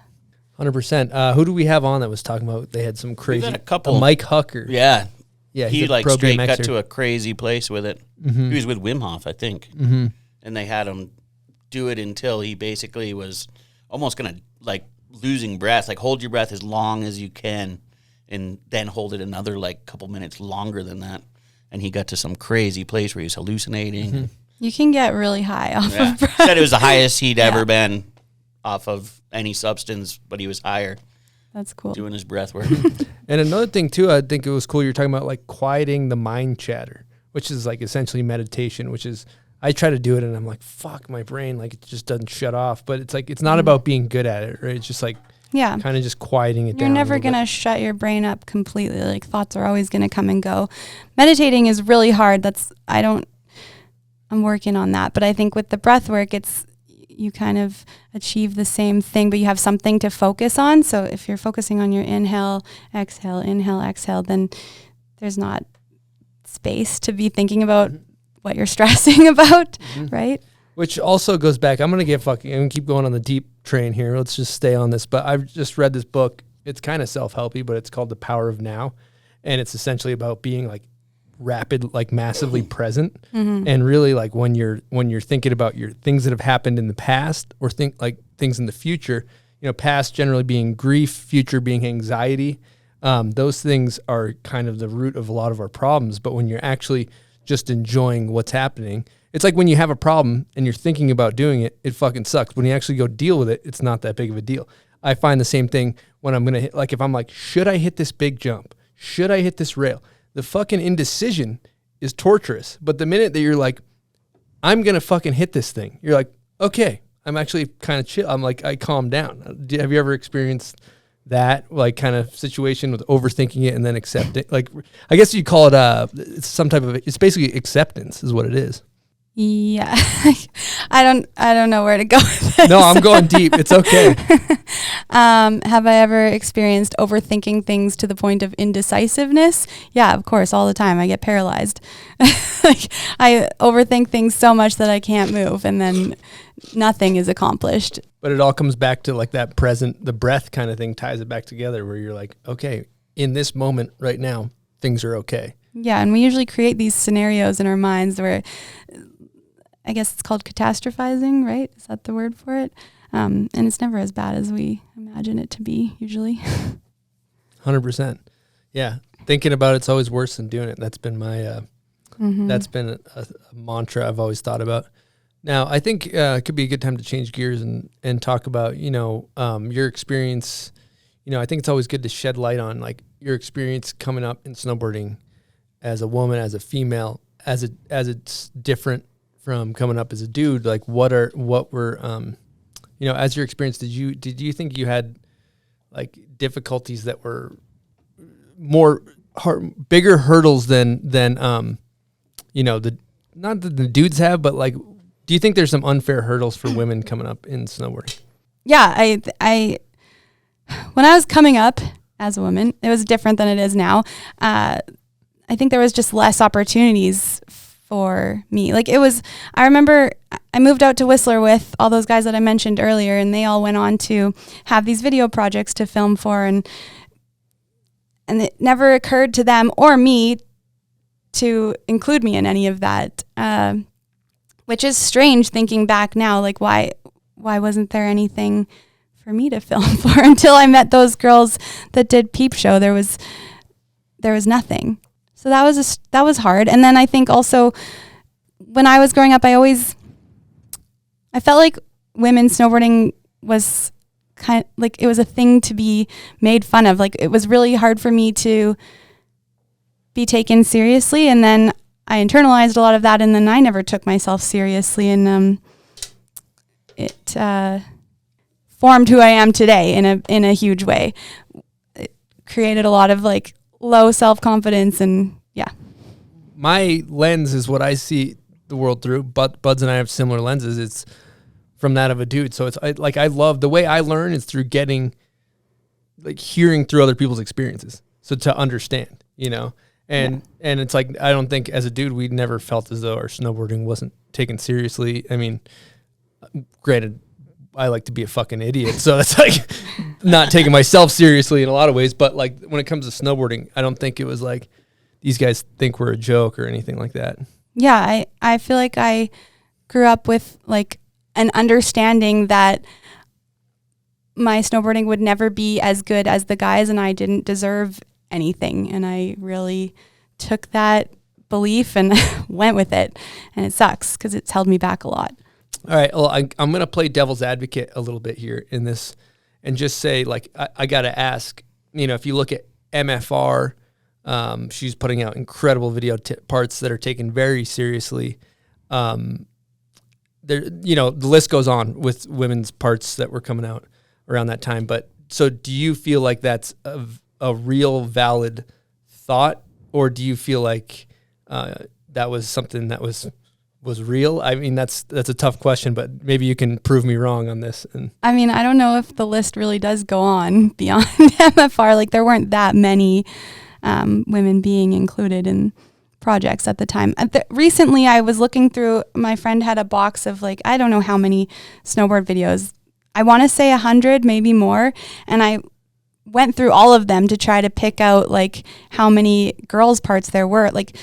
100%. Who do we have on that was talking about they had some crazy? had a couple. Mike Hucker. Yeah. Yeah, He he's a like pro straight got BMXer. to a crazy place with it. Mm-hmm. He was with Wim Hof, I think. Mm-hmm. And they had him do it until he basically was almost going to like losing breath, like hold your breath as long as you can and then hold it another like couple minutes longer than that. And he got to some crazy place where he was hallucinating. Mm-hmm. You can get really high off Yeah. of breath. Said it was the highest he'd ever been off of any substance, but he was higher That's cool. doing his breath work. And another thing too, I think it was cool. You're talking about like quieting the mind chatter, which is like essentially meditation. Which is I try to do it and I'm like, fuck my brain, like it just doesn't shut off. But it's like it's not about being good at it, right? It's just like kind of just quieting it down. You're never going to shut your brain up completely. Like thoughts are always going to come and go. Meditating is really hard. I'm working on that. But I think with the breath work, you kind of achieve the same thing, but you have something to focus on. So if you're focusing on your inhale, exhale, then there's not space to be thinking about what you're stressing about, right? Which also goes back. I'm gonna keep going on the deep train here. Let's just stay on this. But I've just read this book. It's kind of self-helpy, but it's called The Power of Now, and it's essentially about being like rapid, like massively present, and really like when you're thinking about your things that have happened in the past or think like things in the future. You know, past generally being grief, future being anxiety. Those things are kind of the root of a lot of our problems. But when you're actually just enjoying what's happening. It's like when you have a problem and you're thinking about doing it, it fucking sucks. When you actually go deal with it, it's not that big of a deal. I find the same thing when I'm going to hit, like if I'm like, should I hit this big jump? Should I hit this rail? The fucking indecision is torturous. But the minute that you're like, I'm going to fucking hit this thing, you're like, okay, I'm actually kind of chill. I'm like, I calm down. Have you ever experienced that like kind of situation with overthinking it and then accepting? Like, I guess you call it it's some type of, it's basically acceptance is what it is. Yeah. I don't know where to go with this. No, I'm going deep. It's okay. Have I ever experienced overthinking things to the point of indecisiveness? Yeah, of course, all the time. I get paralyzed. Like, I overthink things so much that I can't move, and then nothing is accomplished. But it all comes back to like that present, the breath kind of thing ties it back together where you're like, okay, in this moment right now, things are okay. Yeah, and we usually create these scenarios in our minds where, I guess it's called catastrophizing, right? Is that the word for it? And it's never as bad as we imagine it to be, usually. 100%. Yeah. Thinking about it's always worse than doing it. That's been my, that's been a mantra I've always thought about. Now, I think it could be a good time to change gears and talk about, your experience. I think it's always good to shed light on like your experience coming up in snowboarding as a woman, as a female, as it's different from coming up as a dude. Like what were as your experience, did you think you had like difficulties that were bigger hurdles than not that the dudes have, but like, do you think there's some unfair hurdles for women coming up in snowboarding? Yeah, I when I was coming up as a woman, it was different than it is now. I think there was just less opportunities for me. Like I remember I moved out to Whistler with all those guys that I mentioned earlier, and they all went on to have these video projects to film for, and it never occurred to them or me to include me in any of that, which is strange thinking back now. Like why wasn't there anything for me to film for until I met those girls that did Peep Show? There was nothing. So that was hard. And then I think also when I was growing up, I felt like women snowboarding was kind of like it was a thing to be made fun of. Like it was really hard for me to be taken seriously. And then I internalized a lot of that, and then I never took myself seriously. And it formed who I am today in a huge way. It created a lot of like low self-confidence, and yeah. My lens is what I see the world through, but Buds and I have similar lenses. It's from that of a dude. So I love the way I learn is through hearing through other people's experiences. So to understand, and it's like, I don't think as a dude, we never felt as though our snowboarding wasn't taken seriously. I mean, granted, I like to be a fucking idiot, so it's like not taking myself seriously in a lot of ways. But like when it comes to snowboarding, I don't think it was like these guys think we're a joke or anything like that. Yeah, I feel like I grew up with like an understanding that my snowboarding would never be as good as the guys, and I didn't deserve anything. And I really took that belief and went with it, and it sucks because it's held me back a lot. All right, well, I'm going to play devil's advocate a little bit here in this and just say, like, I got to ask, if you look at MFR, she's putting out incredible video parts that are taken very seriously. The list goes on with women's parts that were coming out around that time. But so do you feel like that's a real valid thought, or do you feel like that was something that was real? I mean, that's a tough question, but maybe you can prove me wrong on this. And I mean, I don't know if the list really does go on beyond MFR. Like there weren't that many women being included in projects at the time. Recently, I was looking through, my friend had a box of like, I don't know how many snowboard videos. I want to say 100, maybe more. And I went through all of them to try to pick out like how many girls parts there were. Like,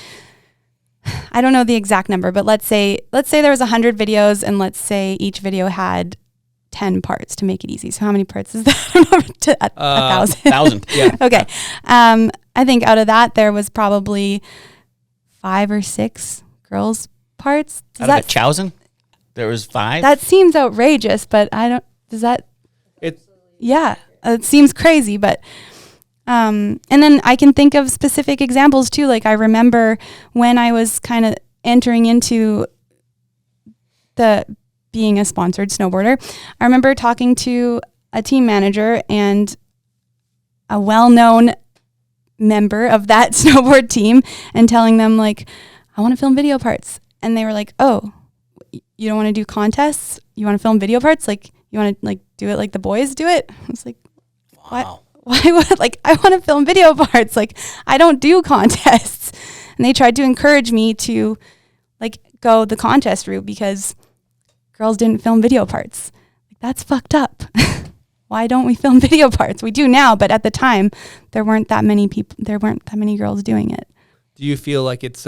I don't know the exact number, but let's say there was 100 videos, and let's say each video had 10 parts to make it easy. So how many parts is that? A 1,000. 1,000. Yeah. Okay. I think out of that there was probably 5 or 6 girls parts. Out of 1,000, there was 5. That seems outrageous, but I don't. Does that? Yeah, it seems crazy, but and then I can think of specific examples too. Like I remember when I was kind of entering into the being a sponsored snowboarder, I remember talking to a team manager and a well-known member of that snowboard team and telling them like, I want to film video parts. And they were like, oh, you don't want to do contests? You want to film video parts? Like, you want to like do it like the boys do it? I was like, Wow. Why would, like, I want to film video parts. Like, I don't do contests. And they tried to encourage me to like go the contest route because girls didn't film video parts. Like, that's fucked up. Why don't we film video parts? We do now, but at the time there weren't that many girls doing it. Do you feel like it's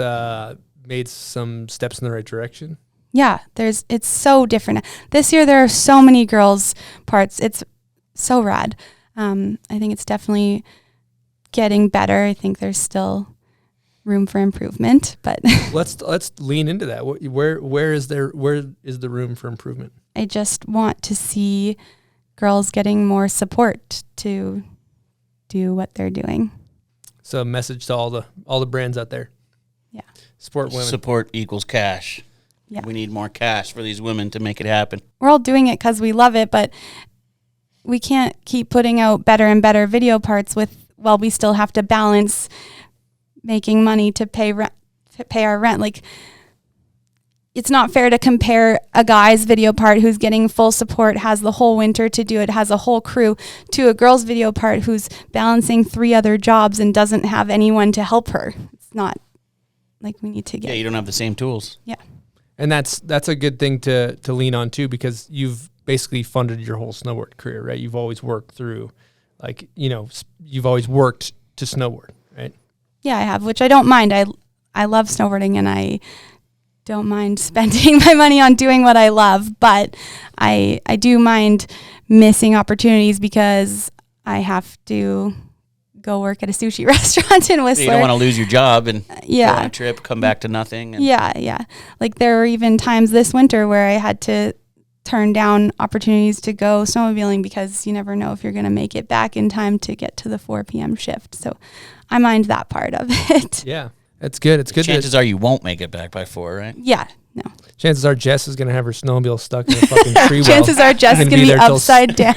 made some steps in the right direction? Yeah, it's so different. This year there are so many girls parts. It's so rad. I think it's definitely getting better. I think there's still room for improvement, but let's lean into that. Where is the room for improvement? I just want to see girls getting more support to do what they're doing. So a message to all the brands out there. Yeah. Support women. Support equals cash. Yeah. We need more cash for these women to make it happen. We're all doing it because we love it, but we can't keep putting out better and better video parts while we still have to balance making money to pay our rent. Like, it's not fair to compare a guy's video part who's getting full support, has the whole winter to do it, has a whole crew, to a girl's video part who's balancing 3 other jobs and doesn't have anyone to help her. It's not like we need to get. Yeah, you don't have the same tools. Yeah. And that's a good thing to lean on too, because you've basically funded your whole snowboard career, right? You've always worked through, like, you've always worked to snowboard, right? Yeah, I have, which I don't mind. I love snowboarding and I don't mind spending my money on doing what I love, but I do mind missing opportunities because I have to go work at a sushi restaurant in Whistler. You don't want to lose your job and go yeah. on a trip, come back to nothing. And Yeah. Like there were even times this winter where I had to turn down opportunities to go snowmobiling because you never know if you're going to make it back in time to get to the 4 p.m. shift. So I mind that part of it. Yeah, it's good. It's good. Chances are you won't make it back by 4, right? Yeah, no. Chances are Jess is going to have her snowmobile stuck in a fucking tree well. Chances are Jess is going to be upside down.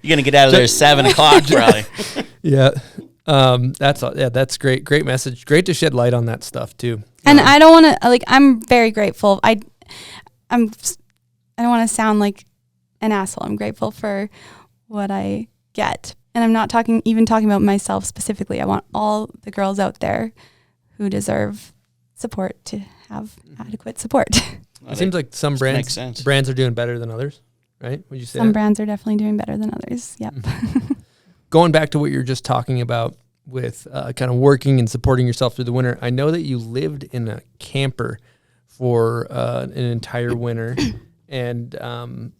You're going to get out of there at 7 o'clock probably. Yeah. That's great. Great message. Great to shed light on that stuff too. And I don't want to, like, I'm very grateful. I don't want to sound like an asshole. I'm grateful for what I get. And I'm not talking about myself specifically. I want all the girls out there who deserve support to have adequate support. It seems like some brands are doing better than others, right? Would you say some brands are definitely doing better than others. Yep. Going back to what you were just talking about with kind of working and supporting yourself through the winter, I know that you lived in a camper for an entire winter, and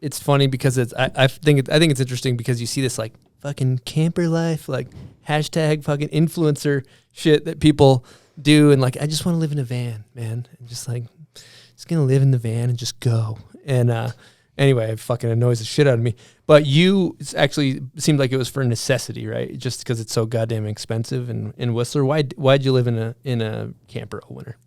it's funny because I think it's interesting because you see this like fucking camper life, like hashtag fucking influencer shit that people do, and like I just want to live in a van, man, and just gonna live in the van and just go. And anyway, it fucking annoys the shit out of me. But you actually seemed like it was for necessity, right? Just because it's so goddamn expensive in Whistler. Why'd you live in a camper all winter?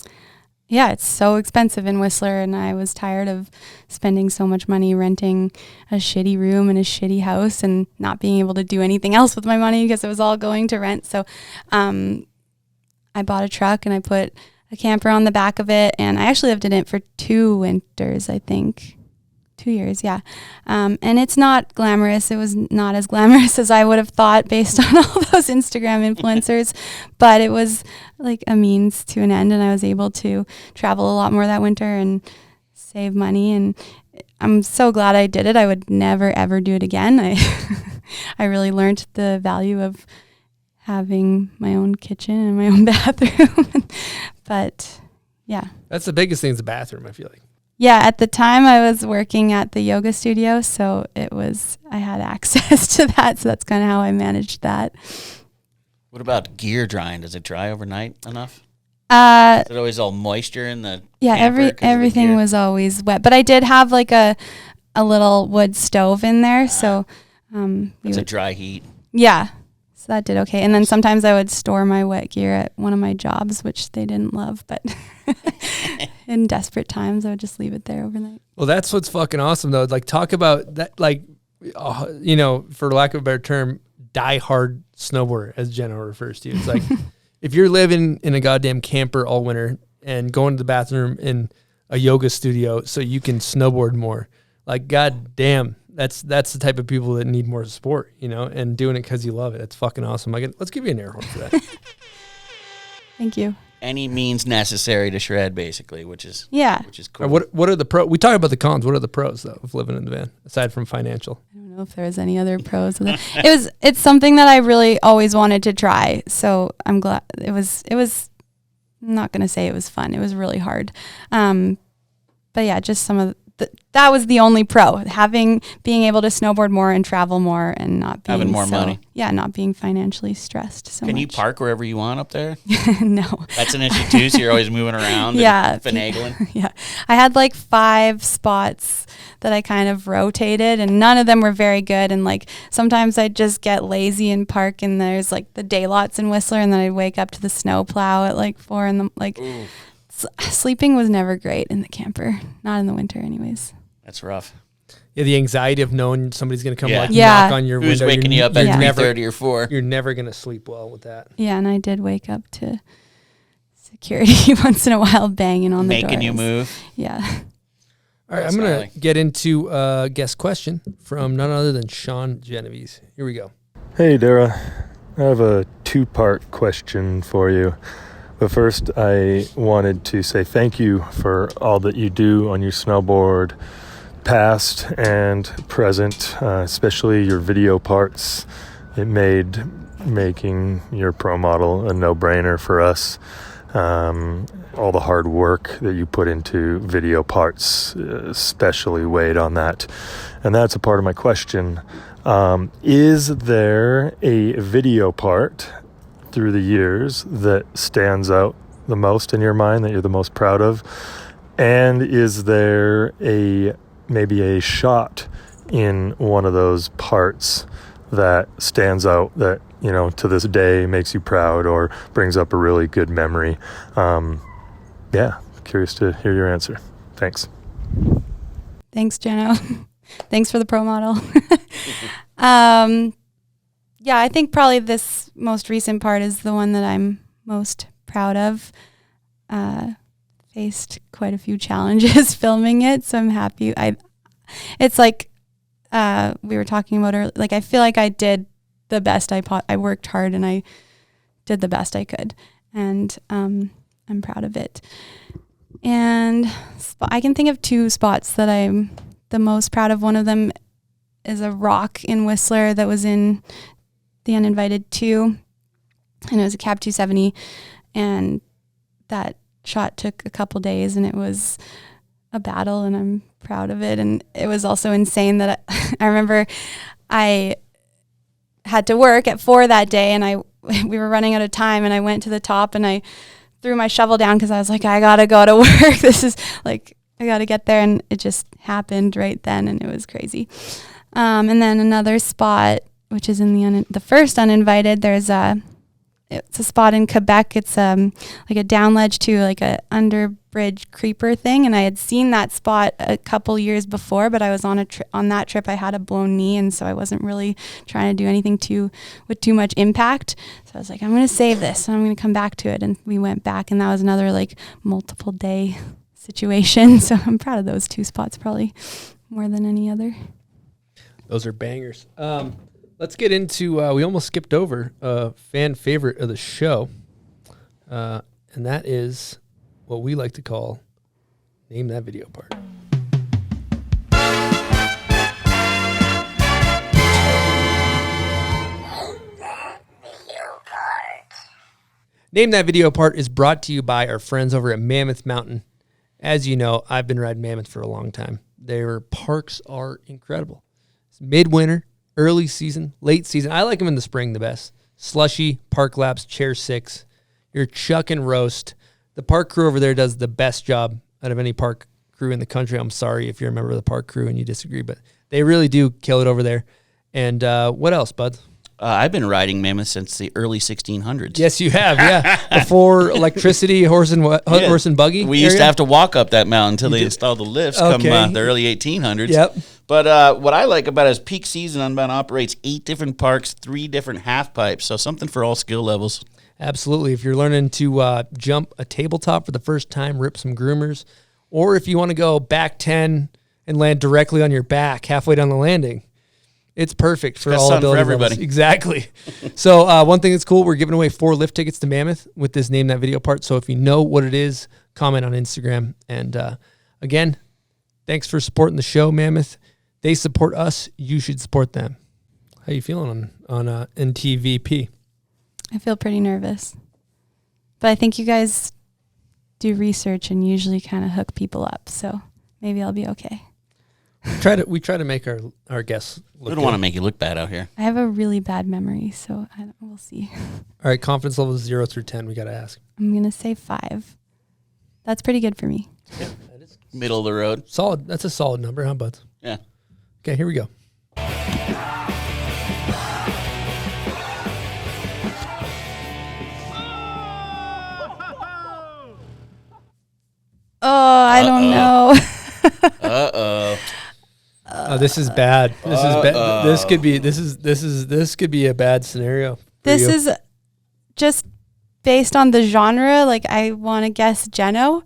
Yeah, it's so expensive in Whistler, and I was tired of spending so much money renting a shitty room in a shitty house and not being able to do anything else with my money because it was all going to rent. So I bought a truck and I put a camper on the back of it, and I actually lived in it for 2 winters, I think. 2 years, yeah. And it's not glamorous. It was not as glamorous as I would have thought based on all those Instagram influencers, but it was like a means to an end, and I was able to travel a lot more that winter and save money, and I'm so glad I did it. I would never, ever do it again. I really learned the value of having my own kitchen and my own bathroom. But yeah. That's the biggest thing is the bathroom, I feel like. Yeah, at the time I was working at the yoga studio, so I had access to that, so that's kind of how I managed that. What about gear drying? Does it dry overnight enough? Is it always all moisture in the camper 'cause of the everything gear? was always wet. But I did have like a little wood stove in there, so It's a dry heat. yeah. So that did okay. And then sometimes I would store my wet gear at one of my jobs, which they didn't love, but in desperate times I would just leave it there overnight. Well, that's what's fucking awesome though. Like talk about that, like, you know, for lack of a better term, die-hard snowboarder, as Jenna refers to. It's like if you're living in a goddamn camper all winter and going to the bathroom in a yoga studio so you can snowboard more, like, goddamn, that's the type of people that need more support, you know, and doing it because you love it. It's fucking awesome. Let's give you an air horn for that. Thank you. Any means necessary to shred, basically, which is cool. What are the pros? We talk about the cons. What are the pros though of living in the van aside from financial? I don't know if there was any other pros with it. It's something that I really always wanted to try. So I'm glad it was I'm not going to say it was fun. It was really hard. But yeah, just some of that was the only pro, being able to snowboard more and travel more and not being having more money. Yeah, not being financially stressed so Can much. you park wherever you want up there? No. That's an issue too, so you're always moving around and finagling. Yeah. I had like 5 spots that I kind of rotated and none of them were very good. And like sometimes I'd just get lazy and park and there's like the day lots in Whistler and then I'd wake up to the snow plow at like 4 in the like. Ooh. Sleeping was never great in the camper, not in the winter anyways. That's rough. Yeah, the anxiety of knowing somebody's going to come knock on your Who's window. waking you up at 3:30 or 4? You're never going to sleep well with that. Yeah, and I did wake up to security once in a while banging on the doors. Making you move? Yeah. All right, I'm going to get into a guest question from none other than Sean Genovese. Here we go. Hey, Darrah. I have a 2-part question for you. But first, I wanted to say thank you for all that you do on your snowboard, past and present, especially your video parts. It made making your pro model a no-brainer for us. All the hard work that you put into video parts especially weighed on that. And that's a part of my question. Is there a video part through the years that stands out the most in your mind, that you're the most proud of? And is there maybe a shot in one of those parts that stands out that, you know, to this day makes you proud or brings up a really good memory? Curious to hear your answer. Thanks. Thanks, Jeno. Thanks for the pro model. Yeah, I think probably this most recent part is the one that I'm most proud of. Faced quite a few challenges filming it, so I'm happy. It's like we were talking about earlier. Like I feel like I did the best I worked hard and I did the best I could, and I'm proud of it. And I can think of 2 spots that I'm the most proud of. One of them is a rock in Whistler that was in the Uninvited 2, and it was a Cab 270, and that shot took a couple days, and it was a battle, and I'm proud of it. And it was also insane that I remember I had to work at 4 that day, and we were running out of time, and I went to the top, and I threw my shovel down because I was like, I gotta go to work. This is like, I gotta get there, and it just happened right then, and it was crazy. And then another spot, which is in the first Uninvited, it's a spot in Quebec. It's like a down ledge to like a under bridge creeper thing, and I had seen that spot a couple years before, but I was on that trip I had a blown knee, and so I wasn't really trying to do anything with too much impact. So I was like, I'm going to save this and I'm going to come back to it, and we went back, and that was another like multiple day situation. So I'm proud of those 2 spots probably more than any other. Those are bangers. Let's get into, we almost skipped over a fan favorite of the show, and that is what we like to call Name That Video Part. Name That Video Part is brought to you by our friends over at Mammoth Mountain. As you know, I've been riding Mammoth for a long time. Their parks are incredible. It's midwinter, early season, late season. I like them in the spring the best. Slushy, park laps, chair 6. Your chuck and roast, The park crew over there does the best job out of any park crew in the country. I'm sorry if you're a member of the park crew and you disagree, but they really do kill it over there. And what else, bud? I've been riding Mammoth since the early 1600s. Yes, you have. Yeah, before electricity, horse and buggy. We used to have to walk up that mountain until they installed the lifts. Come the early 1800s. Yep. But what I like about it is peak season Unbound operates 8 different parks, 3 different half pipes, so something for all skill levels. Absolutely. If you're learning to jump a tabletop for the first time, rip some groomers, or if you want to go back 10 and land directly on your back halfway down the landing, it's perfect for all ability for everybody. levels. Exactly. So one thing that's cool, we're giving away 4 lift tickets to Mammoth with this Name That Video part. So if you know what it is, comment on Instagram. And again, thanks for supporting the show, Mammoth. They support us. You should support them. How you feeling on NTVP? I feel pretty nervous. But I think you guys do research and usually kind of hook people up. So maybe I'll be okay. We try to make our guests look We don't want to make you look bad out here. I have a really bad memory, so we'll see. All right, confidence level 0 through 10. We got to ask. I'm going to say 5. That's pretty good for me. Yeah, that is middle of the road. Solid. That's a solid number, huh, buds? Yeah. Okay, here we go. Oh, I don't know. Oh, this is bad. This is bad. This could be a bad scenario. This is just based on the genre. Like, I want to guess Geno.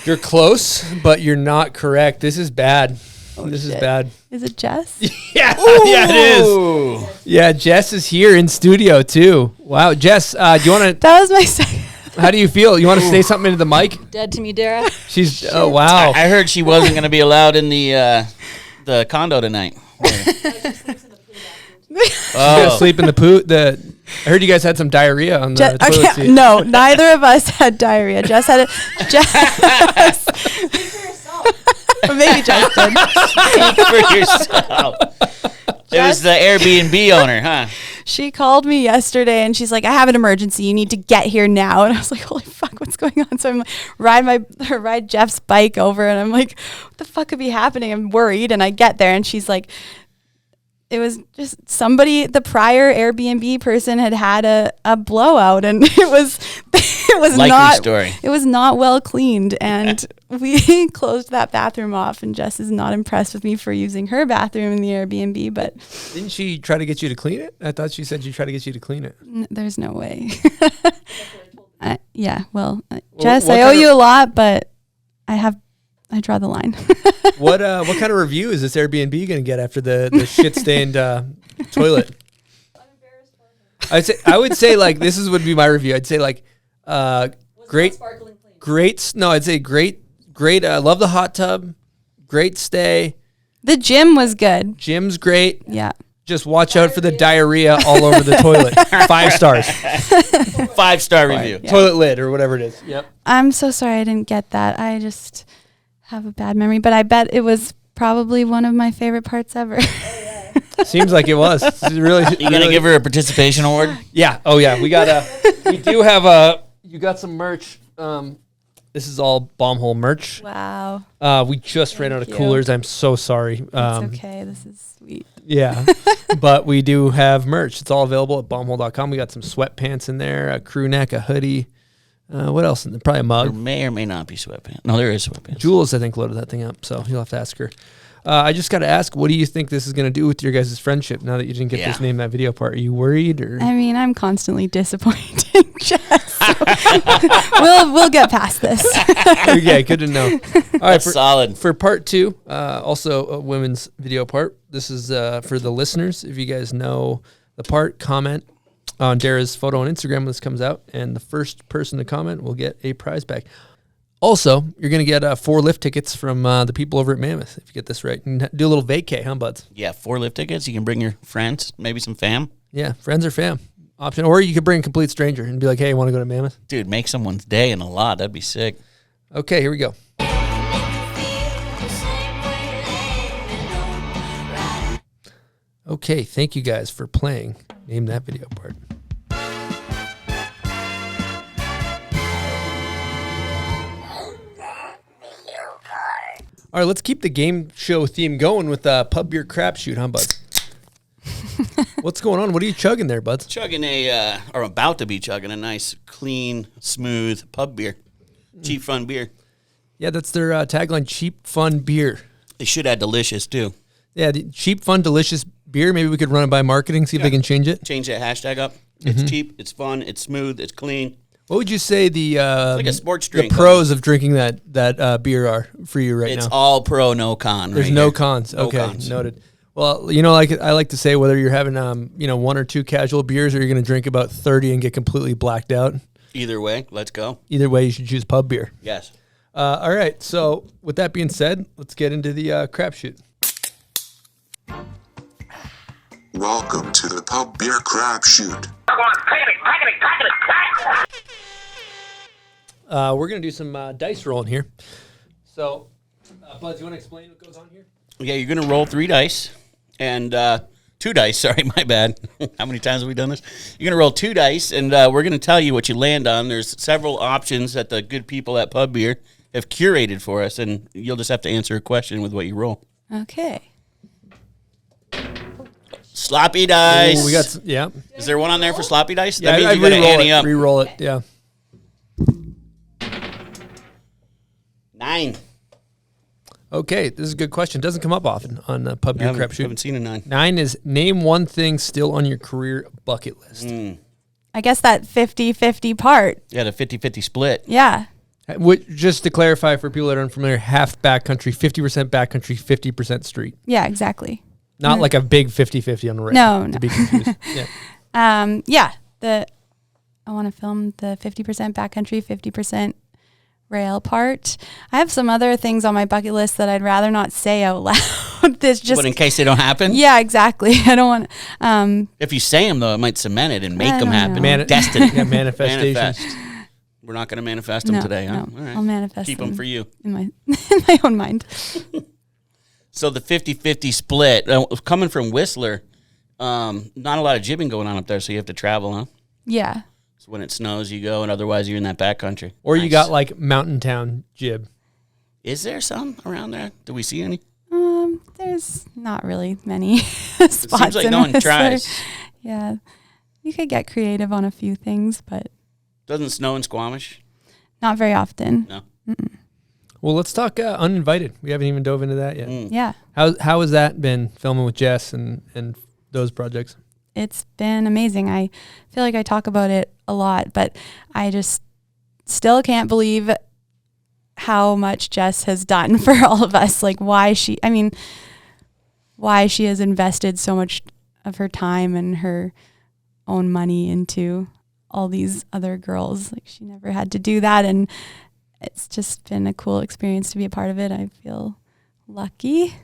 You're close, but you're not correct. This is bad. This is bad. Is it Jess? Yeah, yeah, it is. Yeah, Jess is here in studio too. Wow, Jess, do you want to? That was my second. How do you feel? You want to say something into the mic? Dead to me, Darrah. She's oh wow. I heard she wasn't going to be allowed in the condo tonight. She's gonna sleep in the poo. I heard you guys had some diarrhea on the toilet seat. No, neither of us had diarrhea. Jess had it. Jess. Maybe Jess did. Speak for yourself. It was the Airbnb owner, huh? She called me yesterday and she's like, I have an emergency. You need to get here now. And I was like, holy fuck, what's going on? So I'm like, ride Jeff's bike over and I'm like, what the fuck could be happening? I'm worried. And I get there and she's like, it was just somebody, the prior Airbnb person had a blowout and it was not well cleaned. And we closed that bathroom off and Jess is not impressed with me for using her bathroom in the Airbnb, but didn't she try to get you to clean it? I thought she said she tried to get you to clean it. There's no way. Jess, I owe you a lot, but I draw the line. What kind of review is this Airbnb going to get after the shit stained toilet? I would say like this would be my review. I'd say like great. No, I'd say great. Love the hot tub. Great stay. The gym was good. Gym's great. Yeah. Just watch out for the diarrhea all over the toilet. 5 stars. 5-star review. Yeah. Toilet lid or whatever it is. Yep. I'm so sorry I didn't get that. I just have a bad memory, but I bet it was probably one of my favorite parts ever. Seems like it was. Really. You gonna give her a participation award? Yeah. Oh yeah. We do have you got some merch. This is all Bombhole merch. Wow. We just ran out of coolers. I'm so sorry. It's okay. This is sweet. Yeah. But we do have merch. It's all available at bombhole.com. We got some sweatpants in there, a crew neck, a hoodie. What else? Probably a mug. There may or may not be sweatpants. No, there is sweatpants. Jules, I think, loaded that thing up, so you'll have to ask her. I just got to ask, what do you think this is going to do with your guys' friendship now that you didn't get this Name That Video part? Are you worried? Or? I mean, I'm constantly disappointing Jess. So we'll get past this. Okay, good to know. All right, solid. For part 2, also a women's video part. This is for the listeners. If you guys know the part, comment on Darrah's photo on Instagram when this comes out, and the first person to comment will get a prize back. Also, you're going to get 4 lift tickets from the people over at Mammoth, if you get this right. And do a little vacay, huh, buds? Yeah, 4 lift tickets. You can bring your friends, maybe some fam. Yeah, friends or fam. Option. Or you could bring a complete stranger and be like, hey, want to go to Mammoth? Dude, make someone's day in a lot. That'd be sick. Okay, here we go. Okay, thank you guys for playing Name That Video part. All right, let's keep the game show theme going with pub beer crapshoot, huh, Bud? What's going on? What are you chugging there, Bud? Chugging or about to be chugging a nice, clean, smooth pub beer. Cheap, fun beer. Yeah, that's their tagline, cheap, fun beer. They should add delicious, too. Yeah, the cheap, fun, delicious beer. Maybe we could run it by marketing, see if they can change it. Change that hashtag up. It's cheap, it's fun, it's smooth, it's clean. What would you say the like a sports drink. The pros of drinking that beer are for you right now? It's all pro, no con. There's right no here. cons. No Okay, cons. noted. Well, like I like to say, whether you're having 1 or 2 casual beers or you're going to drink about 30 and get completely blacked out, Either way, let's go. either way, you should choose pub beer. Yes. All right. So with that being said, let's get into the crapshoot. Welcome to the Pub Beer Crapshoot. We're going to do some dice rolling here. So, Bud, do you want to explain what goes on here? Yeah, you're going to roll 3 dice and 2 dice. Sorry, my bad. How many times have we done this? You're going to roll 2 dice, and we're going to tell you what you land on. There's several options that the good people at Pub Beer have curated for us, and you'll just have to answer a question with what you roll. Okay. Sloppy dice. Ooh, we got yeah. Is there one on there for sloppy dice? Yeah, That means I you got to ante up. Re-roll it. Yeah. 9. Okay, this is a good question. Doesn't come up often on the Pub Beer Crapshoot. Haven't seen a 9. 9 is name one thing still on your career bucket list. I guess that 50-50 part. Yeah, the 50-50 split. Yeah. Just to clarify for people that are unfamiliar, half backcountry, 50% backcountry, 50% street. Yeah, exactly. Not like a big 50-50 on the rail. No. To be confused. Yeah. I want to film the 50% backcountry, 50% rail part. I have some other things on my bucket list that I'd rather not say out loud. This just, But in case they don't happen? Yeah, exactly. I don't want to. If you say them, though, it might cement it and make them happen. know. Destiny. Yeah, manifestation. Manifest. We're not going to manifest them today, huh? No, All right. I'll manifest Keep them for you. in my own mind. So the 50-50 split, coming from Whistler, not a lot of jibbing going on up there, so you have to travel, huh? Yeah. So when it snows, you go, and otherwise you're in that backcountry. Or you Nice. got like Mountain Town jib. Is there some around there? Do we see any? There's not really many spots. It seems like in no one Whistler. tries. Yeah. You could get creative on a few things, but Doesn't snow in Squamish? not very often. No. Well, let's talk Uninvited. We haven't even dove into that yet. Yeah. How has that been filming with Jess and those projects? It's been amazing. I feel like I talk about it a lot, but I just still can't believe how much Jess has done for all of us. Like why she has invested so much of her time and her own money into all these other girls. Like she never had to do that. And it's just been a cool experience to be a part of it. I feel lucky.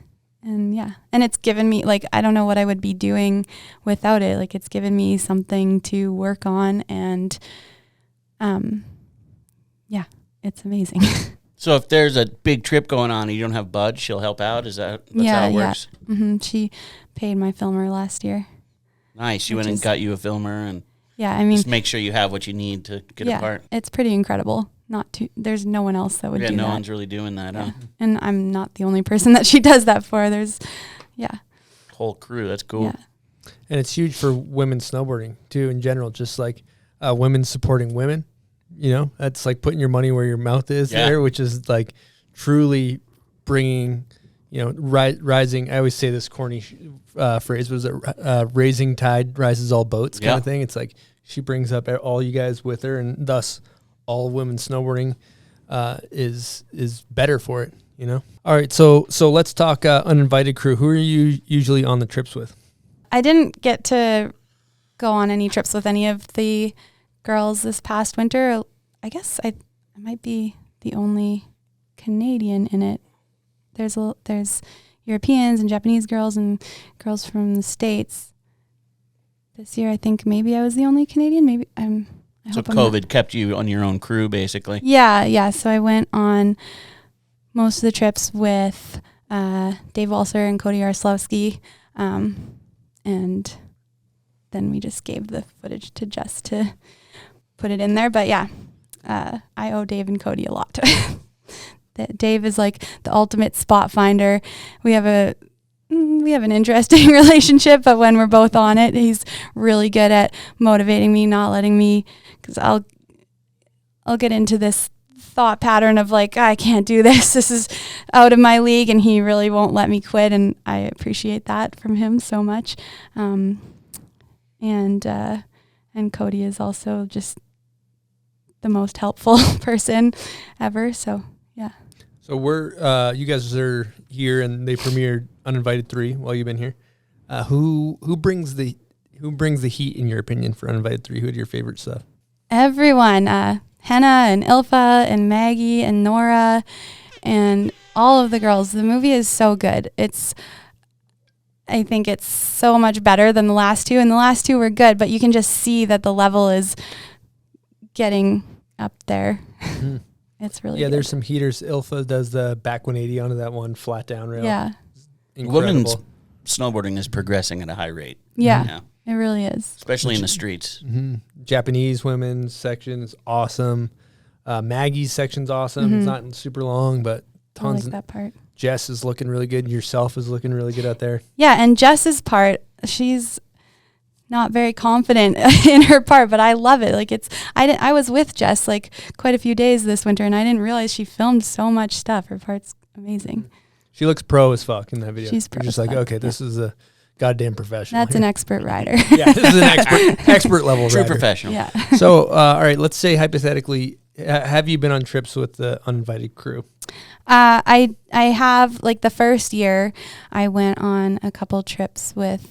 And yeah, and it's given me, like, I don't know what I would be doing without it. Like, it's given me something to work on, and yeah, it's amazing. So if there's a big trip going on and you don't have Bud, she'll help out? That's how it works? Yeah. She paid my filmer last year. Nice. You went and got you a filmer and yeah, I mean, just make sure you have what you need to get a part. It's pretty incredible. There's no one else that would do that. Yeah, no one's really doing that, huh? And I'm not the only person that she does that for. There's, Whole crew. That's cool. Yeah. And it's huge for women snowboarding too, in general. Just like women supporting women, that's like putting your money where your mouth is there, which is like truly bringing, rising. I always say this corny phrase, was it raising tide rises all boats kind of thing. It's like she brings up all you guys with her, and thus all women snowboarding is better for it, All right, so let's talk Uninvited crew. Who are you usually on the trips with? I didn't get to go on any trips with any of the girls this past winter. I guess I might be the only Canadian in it. There's Europeans and Japanese girls and girls from the States. This year, I think maybe I was the only Canadian. Maybe So COVID kept you on your own crew, basically. Yeah. So I went on most of the trips with Dave Walser and Cody Arslowski, and then we just gave the footage to Jess to put it in there. But yeah, I owe Dave and Cody a lot. Dave is like the ultimate spot finder. We have an interesting relationship, but when we're both on it, he's really good at motivating me, not letting me, because I'll get into this thought pattern of like, I can't do this. This is out of my league, and he really won't let me quit, and I appreciate that from him so much. And Cody is also just the most helpful person ever. So yeah. So you guys are here, and they premiered Uninvited 3 while you've been here. Who brings the heat in your opinion for Uninvited 3? Who had your favorite stuff? Everyone, Henna and Ilfa and Maggie and Nora and all of the girls. The movie is so good. I think it's so much better than the last two, and the last two were good, but you can just see that the level is getting up there. Mm-hmm. It's really good. There's some heaters. Ilfa does the back 180 onto that one flat down rail. Yeah. Incredible. Women's snowboarding is progressing at a high rate. Yeah. It really is. Especially in the streets. Mm-hmm. Japanese women's section is awesome. Maggie's section's awesome. Mm-hmm. It's not super long, but tons. I like that part. Jess is looking really good. Yourself is looking really good out there. Yeah, and Jess's part, she's not very confident in her part, but I love it. Like I was with Jess like quite a few days this winter, and I didn't realize she filmed so much stuff. Her part's amazing. She looks pro as fuck in that video. She's pro. You're just like, okay, this is a goddamn professional. That's an expert rider. Yeah, this is an expert level True rider. Professional. Yeah. So, all right, let's say hypothetically, have you been on trips with the Uninvited crew? I have, like the first year, I went on a couple trips with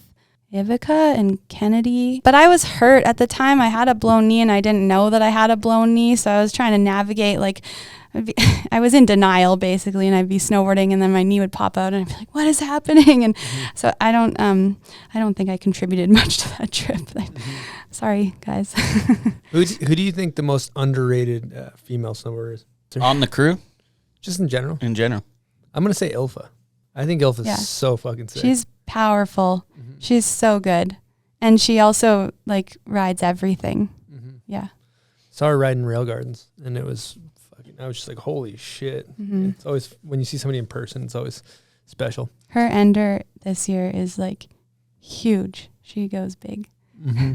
Ivica and Kennedy, but I was hurt at the time. I had a blown knee, and I didn't know that I had a blown knee, so I was trying to navigate, like, I was in denial basically, and I'd be snowboarding, and then my knee would pop out, and I'd be like, "What is happening?" And so I don't think I contributed much to that trip. Sorry, guys. Who do you think the most underrated female snowboarder is? On the crew? Just in general? In general. I'm going to say Ilfa. I think Ilfa's so fucking sick. She's powerful. Mm-hmm. She's so good. And she also, like, rides everything. Mm-hmm. Yeah. Saw her riding rail gardens, and it was fucking, I was just like, holy shit. Mm-hmm. It's always, when you see somebody in person, it's always special. Her ender this year is, like, huge. She goes big. Mm-hmm.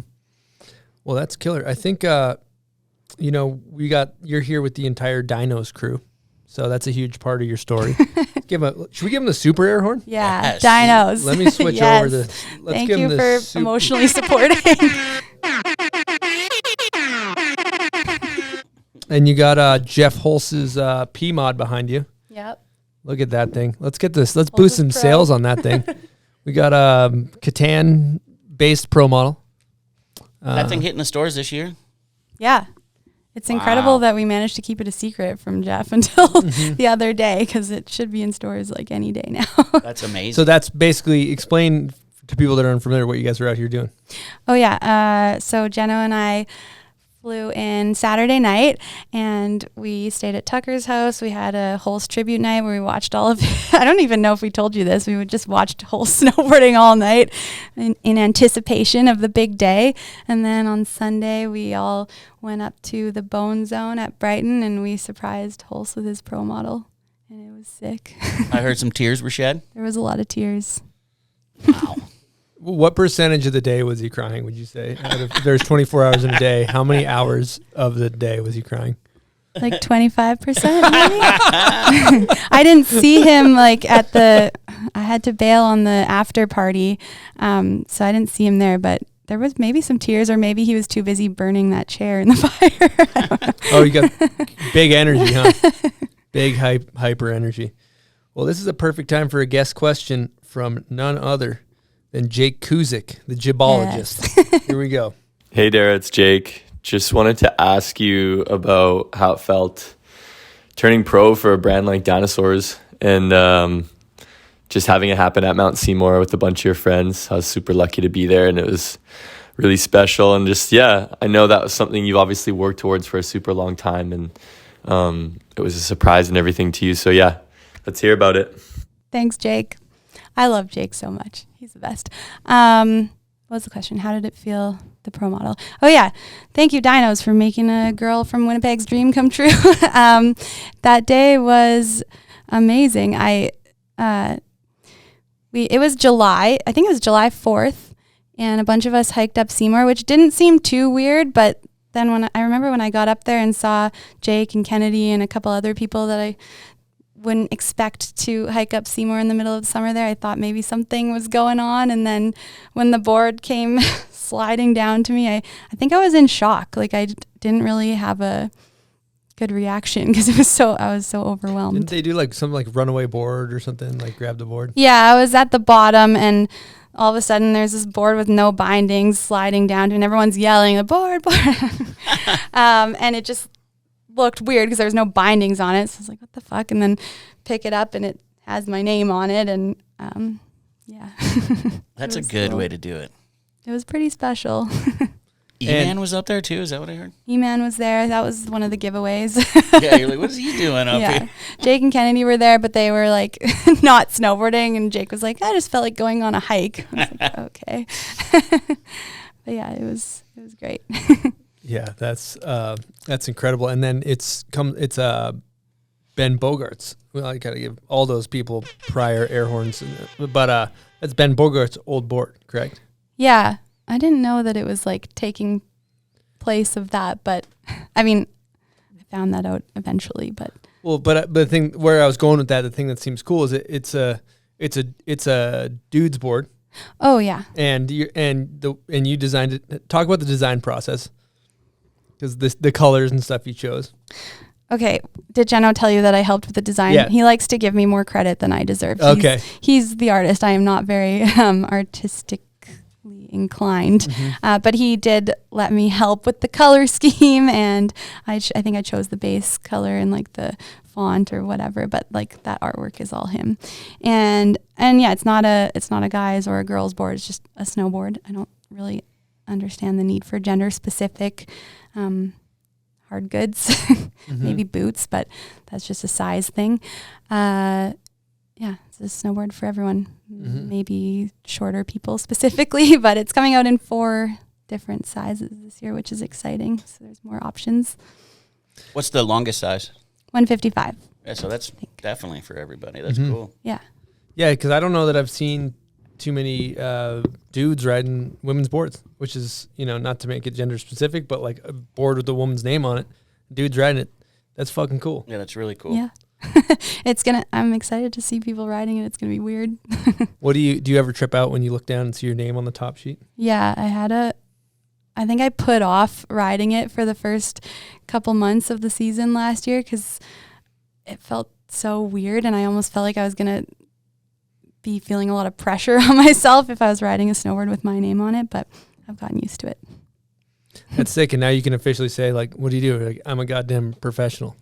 Well, that's killer. I think, you're here with the entire Dinos crew. So that's a huge part of your story. Should we give him the super air horn? Yeah, yes. Dinos. Let me switch over to. Thank you for emotionally supporting. And you got Jeff Holz's P mod behind you. Yep. Look at that thing. Let's get this. Let's boost some sales on that thing. We got a Catan based pro model. That thing hitting the stores this year? Yeah. It's incredible that we managed to keep it a secret from Jeff until the other day, because it should be in stores like any day now. That's amazing. So that's basically, explain to people that are unfamiliar what you guys are out here doing. Oh, yeah. So Jenna and I flew in Saturday night, and we stayed at Tucker's house. We had a Holz tribute night where we watched all of it. I don't even know if we told you this. We would just watched Holz snowboarding all night in anticipation of the big day. And then on Sunday, we all went up to the Bone Zone at Brighton, and we surprised Holz with his pro model, and it was sick. I heard some tears were shed. There was a lot of tears. Wow. What percentage of the day was he crying, would you say? There's 24 hours in a day. How many hours of the day was he crying? Like 25%, maybe? I didn't see him like I had to bail on the after party, so I didn't see him there, but there was maybe some tears, or maybe he was too busy burning that chair in the fire. Oh, you got big energy, huh? Big hyper energy. Well, this is a perfect time for a guest question from none other than Jake Kuzik, the gibologist. Yes. Here we go. Hey, Darrah, it's Jake. Just wanted to ask you about how it felt turning pro for a brand like Dinosaurs, and just having it happen at Mount Seymour with a bunch of your friends. I was super lucky to be there, and it was really special. And just, I know that was something you've obviously worked towards for a super long time, and it was a surprise and everything to you. So, let's hear about it. Thanks, Jake. I love Jake so much. He's the best. What was the question? How did it feel the pro model. Oh yeah, thank you Dinos for making a girl from Winnipeg's dream come true. That day was amazing. It was July. I think it was July 4th, and a bunch of us hiked up Seymour, which didn't seem too weird, but then I remember when I got up there and saw Jake and Kennedy and a couple other people that I wouldn't expect to hike up Seymour in the middle of the summer there, I thought maybe something was going on. And then when the board came sliding down to me, I think I was in shock. Like I didn't really have a good reaction because I was so overwhelmed. Didn't they do like some like runaway board or something, like grab the board? Yeah, I was at the bottom and all of a sudden there's this board with no bindings sliding down to, and everyone's yelling, the board. And it just looked weird because there was no bindings on it. So I was like, what the fuck? And then pick it up and it has my name on it. And yeah. That's a good way to do it. It was pretty special. E-Man was up there too? Is that what I heard? E-Man was there. That was one of the giveaways. Yeah, you're like, what is he doing up here? Jake and Kennedy were there, but they were like not snowboarding. And Jake was like, I just felt like going on a hike. I was like, okay. But yeah, it was great. Yeah, that's incredible. And then it's Ben Bogart's. Well, I gotta give all those people prior air horns, but that's Ben Bogart's old board, correct? Yeah, I didn't know that it was like taking place of that, but I mean, I found that out eventually. But the thing where I was going with that, the thing that seems cool is it's a dude's board. Oh yeah. And you designed it. Talk about the design process, because the colors and stuff you chose. Okay, did Jeno tell you that I helped with the design? Yeah. He likes to give me more credit than I deserve. Okay. He's the artist. I am not very artistically inclined, but he did let me help with the color scheme, and I think I chose the base color and like the font or whatever, but like that artwork is all him. And yeah, it's not a guy's or a girl's board. It's just a snowboard. I don't really understand the need for gender specific hard goods, maybe boots, but that's just a size thing. Yeah, it's a snowboard for everyone, maybe shorter people specifically, but it's coming out in 4 different sizes this year, which is exciting. So there's more options. What's the longest size? 155. Yeah, so that's definitely for everybody. That's cool. Yeah. Yeah, because I don't know that I've seen too many dudes riding women's boards, which is, not to make it gender specific, but like a board with a woman's name on it, dudes riding it. That's fucking cool. Yeah, that's really cool. Yeah. I'm excited to see people riding it. It's going to be weird. What do you ever trip out when you look down and see your name on the top sheet? Yeah, I think I put off riding it for the first couple months of the season last year because it felt so weird, and I almost felt like I was going to be feeling a lot of pressure on myself if I was riding a snowboard with my name on it, but I've gotten used to it. That's sick. And now you can officially say, like, what do you do? Like, I'm a goddamn professional.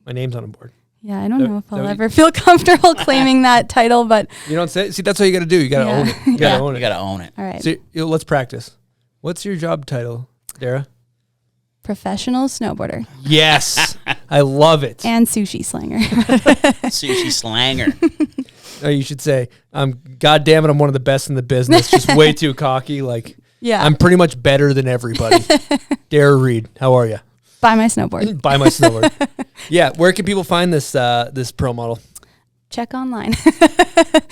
My name's on a board. Yeah, I don't know if I'll ever feel comfortable claiming that title, but you don't say. See, that's what you got to do. You got to own it. You got to own it. You got to own it. All right. So let's practice. What's your job title, Darrah? Professional snowboarder. Yes, I love it. And sushi slanger. Sushi slanger. Oh, you should say, God damn it, I'm one of the best in the business. Just way too cocky. Like, yeah, I'm pretty much better than everybody. Darrah Reid, how are you? Buy my snowboard. Buy my snowboard. Yeah, where can people find this pro model? Check online.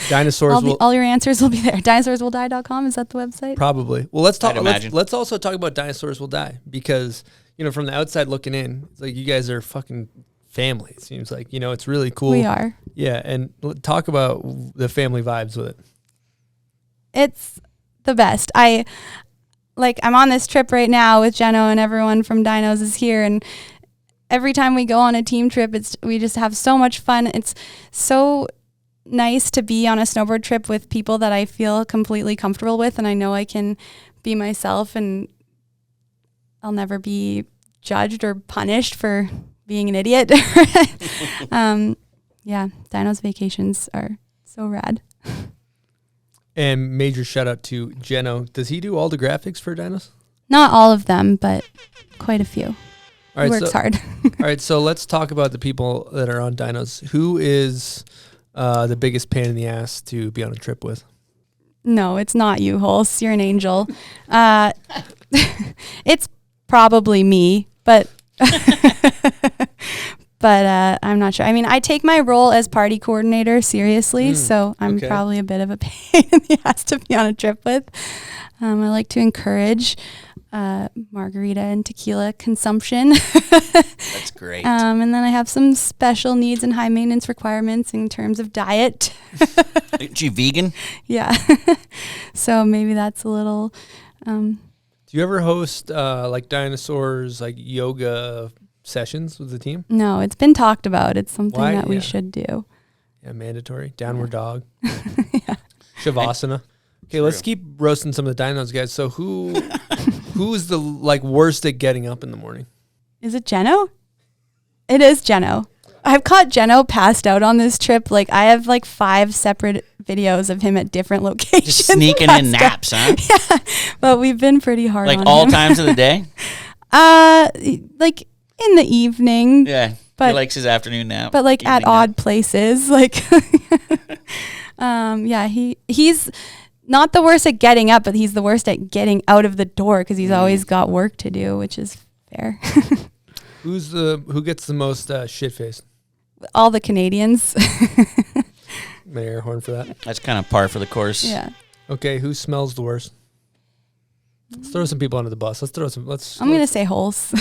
Dinosaurs. All your answers will be there. Dinosaurswilldie.com, is that the website? Probably. Well, let's talk. I'd Let's also talk about Dinosaurs Will Die, because from the outside looking in, it's like you guys are fucking family. It seems like it's really cool. We are. Yeah, and talk about the family vibes with it. It's the best. I'm on this trip right now with Jeno, and everyone from Dinos is here, and every time we go on a team trip, we just have so much fun. It's so nice to be on a snowboard trip with people that I feel completely comfortable with, and I know I can be myself, and I'll never be judged or punished for being an idiot. Yeah, Dinos vacations are so rad. And major shout out to Jeno. Does he do all the graphics for Dinos? Not all of them, but quite a few. He works hard. All right, so let's talk about the people that are on Dinos. Who is the biggest pain in the ass to be on a trip with? No, it's not you, Hulse. You're an angel. It's probably me, but I'm not sure. I mean, I take my role as party coordinator seriously, so I'm probably a bit of a pain in the ass to be on a trip with. I like to encourage margarita and tequila consumption. That's great. And then I have some special needs and high maintenance requirements in terms of diet. Aren't you vegan? Yeah. So maybe that's a little... Do you ever host like Dinosaurs, like yoga sessions with the team? No, it's been talked about. It's something Why? that we Yeah. should do. Yeah, mandatory. Downward dog. Yeah. Shavasana. Okay, let's keep roasting some of the dinos, guys. So who's the like worst at getting up in the morning? Is it Jeno? It is Jeno. I've caught Jeno passed out on this trip. Like, I have like 5 separate videos of him at different locations. Just sneaking in naps, huh? Yeah, but we've been pretty hard Like on all him. times of the day? Like in the evening. Yeah, but, he likes his afternoon nap. But like at evening nap. odd places. Like, yeah, he's not the worst at getting up, but he's the worst at getting out of the door because he's always got work to do, which is fair. Who gets the most shit faced? All the Canadians. My air horn for that. That's kind of par for the course. Yeah. Okay, who smells the worst? Let's throw some people under the bus. I'm gonna say Hulse.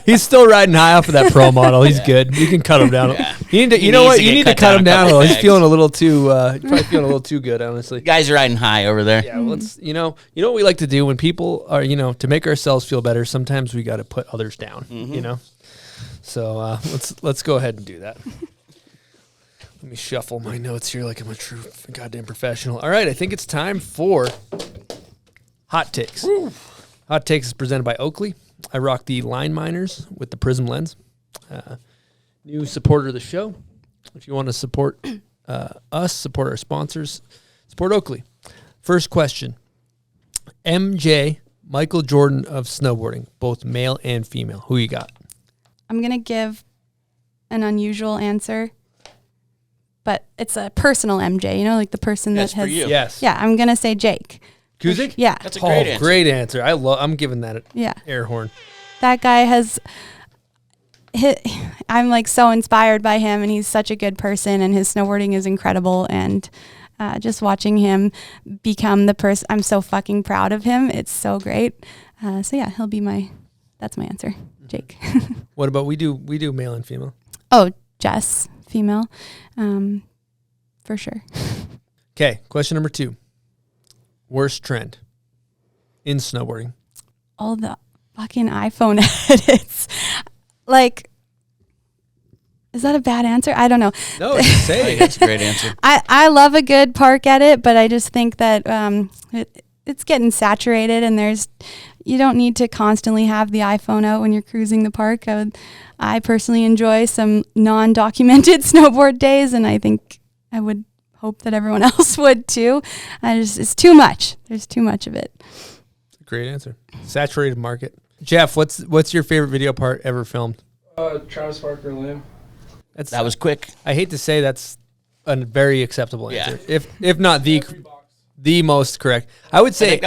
He's still riding high off of that pro model. He's good. You can cut him down. Yeah. You need to cut him down a little. He's feeling a little too. Probably feeling a little too good, honestly. Guys are riding high over there. Yeah, let's. You know what we like to do when people are. To make ourselves feel better. Sometimes we got to put others down. So let's go ahead and do that. Let me shuffle my notes here like I'm a true goddamn professional. All right, I think it's time for Hot Takes. Woo. Hot Takes is presented by Oakley. I rock the Line Miners with the Prism lens. New supporter of the show. If you want to support us, support our sponsors, support Oakley. First question. MJ, Michael Jordan of snowboarding, both male and female. Who you got? I'm gonna give an unusual answer, but it's a personal MJ. Like the person that has. For you. Yes. Yeah, I'm gonna say Jake. Kuzik? Yeah. That's a great answer. Great answer. I'm giving that an air horn. That guy has. I'm like so inspired by him, and he's such a good person, and his snowboarding is incredible, and just watching him become the person, I'm so fucking proud of him. It's so great. So yeah, that's my answer, Jake. What about we do male and female? Oh, Jess, female, for sure. Okay, question number 2. Worst trend in snowboarding? All the fucking iPhone edits. Like, is that a bad answer? I don't know. No, just say I think that's a great answer. I love a good park edit, but I just think that it's getting saturated, and you don't need to constantly have the iPhone out when you're cruising the park. I personally enjoy some non-documented snowboard days, and I think I would hope that everyone else would too. It's too much. There's too much of it. Great answer. Saturated market. Jeff, what's your favorite video part ever filmed? Travis Parker Lamb. That was quick. I hate to say that's a very acceptable answer. If not the most correct. I would say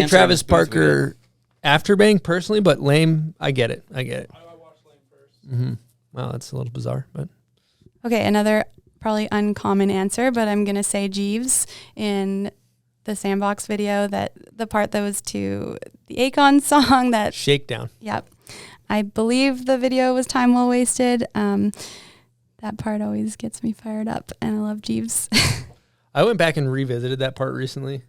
Travis Parker afterbang personally, but Lame, I get it. I watched Lame first. Mm-hmm. Well, that's a little bizarre, but Okay, another probably uncommon answer, but I'm gonna say Jeeves in the Sandbox video, that the part that was to the Akon song, that Shakedown. Yep. I believe the video was time well wasted. That part always gets me fired up, and I love Jeeves. I went back and revisited that part recently.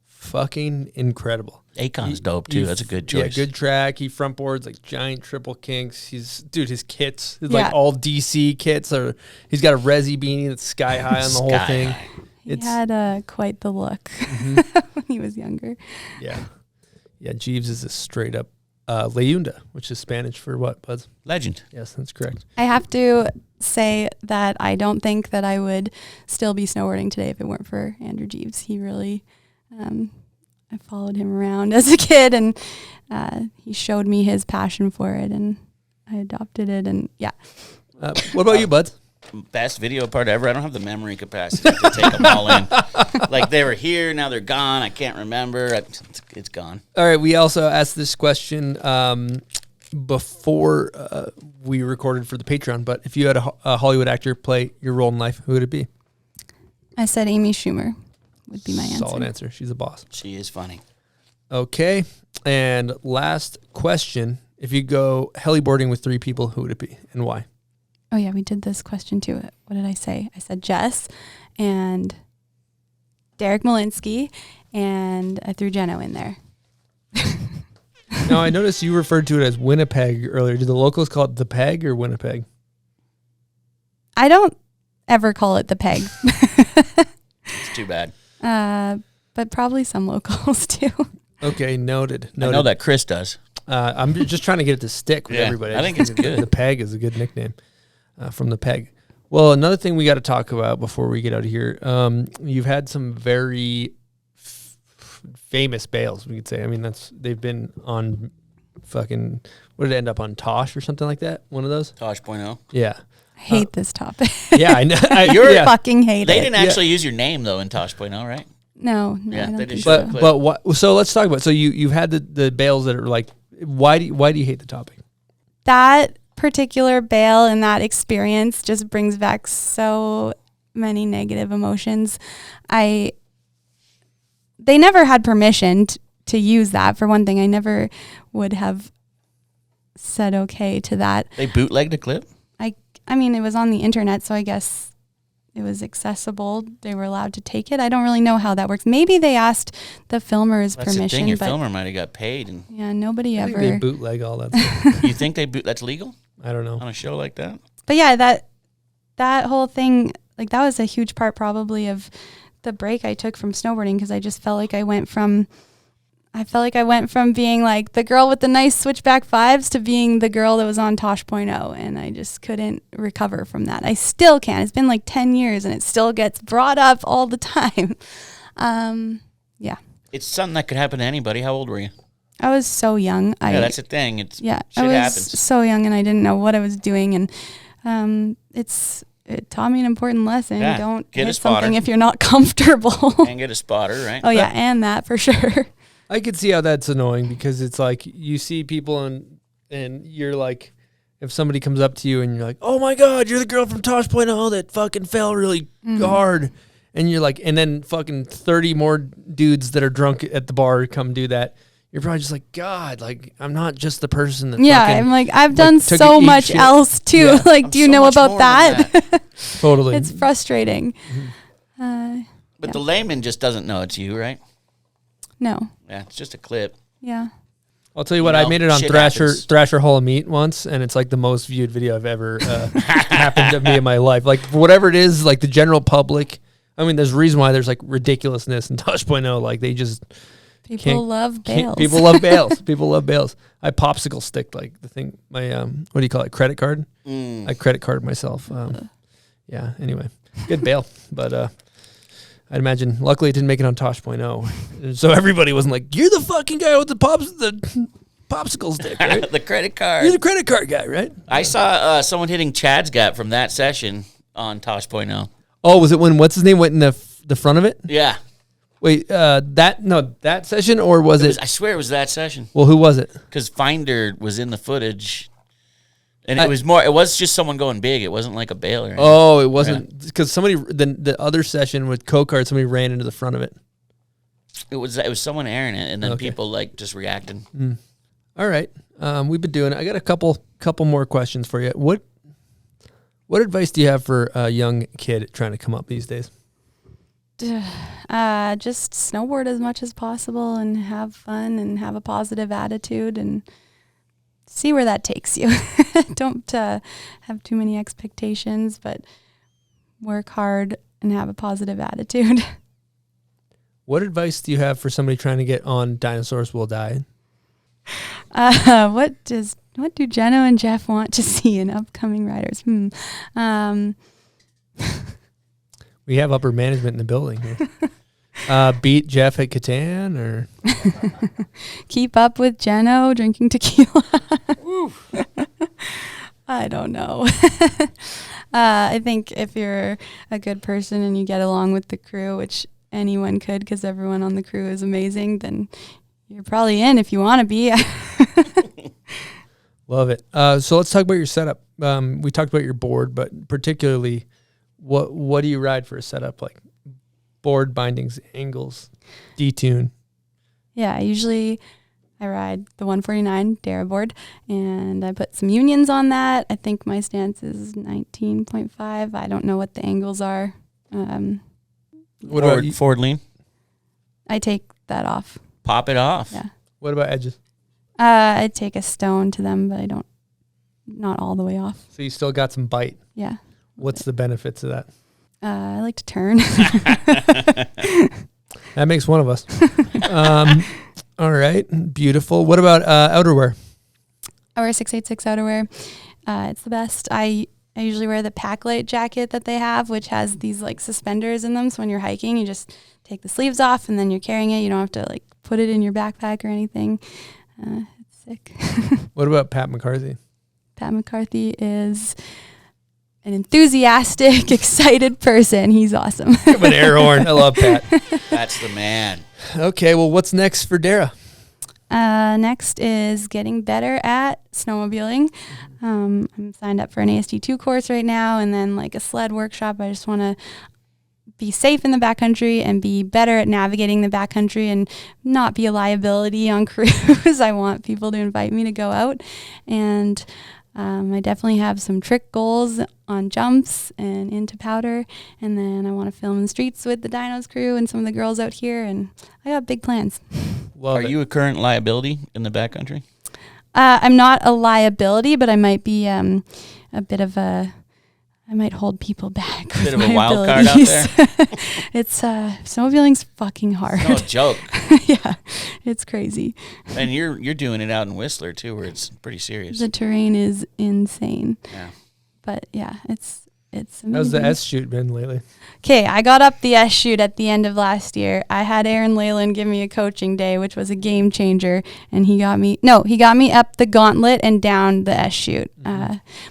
Fucking incredible. Akon's dope too. That's a good choice. Yeah, good track. He front boards like giant triple kinks. His kits, like all DC kits. He's got a Resi beanie that's sky high on the whole thing. He had quite the look when he was younger. Yeah. Jeeves is a straight up leyenda, which is Spanish for what, Buds? Legend. Yes, that's correct. I have to say that I don't think that I would still be snowboarding today if it weren't for Andrew Jeeves. He really, I followed him around as a kid, and he showed me his passion for it, and I adopted it, and yeah. What about you, Buds? best video part ever. I don't have the memory capacity to take them all in. Like they were here, now they're gone. I can't remember. It's gone. All right. We also asked this question before we recorded for the Patreon. But if you had a Hollywood actor play your role in life, who would it be? I said Amy Schumer would be my answer. Solid answer. She's a boss. She is funny. Okay. And last question. If you go heliboarding with 3 people, who would it be and why? Oh, yeah, we did this question too. What did I say? I said Jess and Derek Malinsky, and I threw Jeno in there. Now, I noticed you referred to it as Winnipeg earlier. Do the locals call it the Peg or Winnipeg? I don't ever call it the Peg. It's too bad. But probably some locals too. Okay, noted. I know that Chris does. I'm just trying to get it to stick with everybody. I think it's good. The Peg is a good nickname from the Peg. Well, another thing we got to talk about before we get out of here, you've had some very famous bails, we could say. I mean, they've been on fucking, what did it end up on, Tosh or something like that? One of those? Tosh.0. Yeah. I hate this topic. Yeah, I know. Fucking hate They it. didn't actually use your name, though, in Tosh.0, right? No, Yeah, I don't they think just so. showed a clip. But what? So let's talk about. So you've had the bails that are like. Why do you hate the topic? That particular bail and that experience just brings back so many negative emotions. They never had permission to use that. For one thing, I never would have said okay to that. They bootlegged a clip? I mean, it was on the internet, so I guess it was accessible. They were allowed to take it. I don't really know how that works. Maybe they asked the filmers That's permission. the thing. Your but filmer might have got paid. And yeah, nobody I ever. think they bootleg all that stuff. You think that's legal I don't know. on a show like that? But yeah, that whole thing, like that was a huge part probably of the break I took from snowboarding, because I just felt like I went from being like the girl with the nice switchback fives to being the girl that was on Tosh.0, and I just couldn't recover from that. I still can't. It's been like 10 years and it still gets brought up all the time. Yeah. It's something that could happen to anybody. How old were you? I was so young. Yeah, that's the thing. Shit I was happens. so young and I didn't know what I was doing, and it taught me an important lesson. Yeah, Don't get a hit spotter. something if you're not comfortable. And get a spotter, right? Oh yeah, and that for sure. I could see how that's annoying, because it's like you see people and you're like, if somebody comes up to you and you're like, oh my God, you're the girl from Tosh.0 that fucking fell really hard. And you're like, and then fucking 30 more dudes that are drunk at the bar come do that. You're probably just like, God, like, I'm not just the person that fucking, I'm like, I've done took so eat much shit. else too. Yeah. Like, do you so know much about more than that? Totally. It's frustrating. But the layman just doesn't know it's you, right? No. Yeah, it's just a clip. Yeah. I'll tell you what, I made it on shit Thrasher happens. Hall of Meat once, and it's like the most viewed video I've ever happened to me in my life. Like, for whatever it is, like the general public, I mean, there's a reason why there's like ridiculousnly in Tosh.0. Like, they just People love bails. People love bails. People love bails. I popsicle sticked like the thing. My what do you call it? Credit card. I credit card myself. Yeah. Anyway, good bail, but I'd imagine. Luckily, it didn't make it on Tosh.0, so everybody wasn't like, "You're the fucking guy with the popsicle stick, right? The credit card. You're the credit card guy, right?" I saw someone hitting Chad's gap from that session on Tosh.0. Oh, was it when what's his name went in the front of it? Yeah. Wait, that session, or was it? I swear it was that session. Well, who was it? Because Finder was in the footage, and it was just someone going big. It wasn't like a bail or anything. Oh, it wasn't, because somebody the other session with co-card, somebody ran into the front of it. It was someone airing it, and then people like just reacting. All right, we've been doing it. I got a couple more questions for you. What advice do you have for a young kid trying to come up these days? Just snowboard as much as possible and have fun and have a positive attitude and see where that takes you. Don't have too many expectations, but work hard and have a positive attitude. What advice do you have for somebody trying to get on Dinosaurs Will Die? What do Jeno and Jeff want to see in upcoming riders? We have upper management in the building here. Beat Jeff at Catan, or keep up with Jeno drinking tequila. I don't know. I think if you're a good person and you get along with the crew, which anyone could because everyone on the crew is amazing, then you're probably in if you want to be. Love it. So let's talk about your setup. We talked about your board, but particularly what do you ride for a setup, like board bindings, angles, detune? Yeah, I ride the 149 Darrah board, and I put some unions on that. I think my stance is 19.5. I don't know what the angles are. What about you? Forward lean? I take that off. Pop it off. Yeah. What about edges? I take a stone to them, but not all the way off. So you still got some bite. Yeah. What's the benefits of that? I like to turn. That makes one of us. All right. Beautiful. What about outerwear? I wear 686 outerwear. It's the best. I usually wear the pack light jacket that they have, which has these like suspenders in them. So when you're hiking, you just take the sleeves off and then you're carrying it. You don't have to like put it in your backpack or anything. It's sick. What about Pat McCarthy? Pat McCarthy is an enthusiastic, excited person. He's awesome. Give an air horn. I love Pat. That's the man. Okay, well, what's next for Darrah? Next is getting better at snowmobiling. I'm signed up for an ASD2 course right now, and then like a sled workshop. I just want to be safe in the backcountry and be better at navigating the backcountry and not be a liability on crews. I want people to invite me to go out, and I definitely have some trick goals on jumps and into powder, and then I want to film in the streets with the Dinos crew and some of the girls out here, and I got big plans. Are you a current liability in the backcountry? I'm not a liability, but I might be a bit of a... I might hold people back. Bit of a wild card out there. It's snowmobiling's fucking hard. No joke. Yeah, it's crazy. And you're doing it out in Whistler too, where it's pretty serious. The terrain is insane. Yeah. But yeah, it's amazing. How's the S shoot been lately? Okay, I got up the S shoot at the end of last year. I had Aaron Leyland give me a coaching day, which was a game changer, and he got me up the gauntlet and down the S shoot.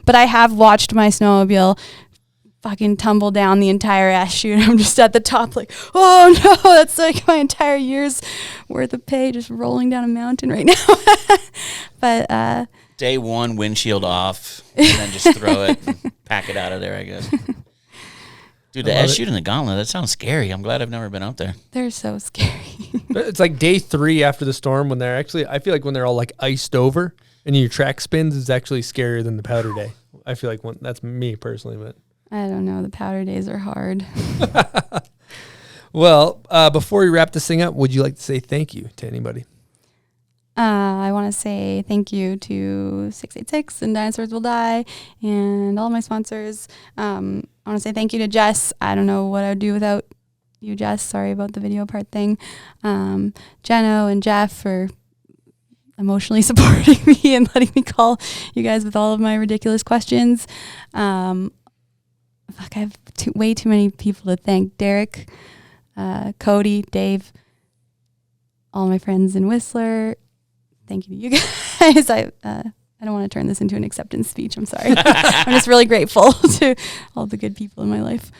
But I have watched my snowmobile fucking tumble down the entire S shoot. I'm just at the top like, oh no, that's like my entire year's worth of pay just rolling down a mountain right now. But day one, windshield off, and then just throw it and pack it out of there, I guess. Dude, the S shoot in the gauntlet, that sounds scary. I'm glad I've never been out there. They're so scary. It's like day 3 after the storm when I feel like when they're all like iced over and your track spins is actually scarier than the powder day. I feel like that's me personally, but I don't know. The powder days are hard. Well, before we wrap this thing up, would you like to say thank you to anybody? I want to say thank you to 686 and Dinosaurs Will Die and all my sponsors. I want to say thank you to Jess. I don't know what I would do without you, Jess. Sorry about the video part thing. Jeno and Jeff for emotionally supporting me and letting me call you guys with all of my ridiculous questions. I have way too many people to thank. Derek, Cody, Dave, all my friends in Whistler. Thank you to you guys. I don't want to turn this into an acceptance speech. I'm sorry. I'm just really grateful to all the good people in my life.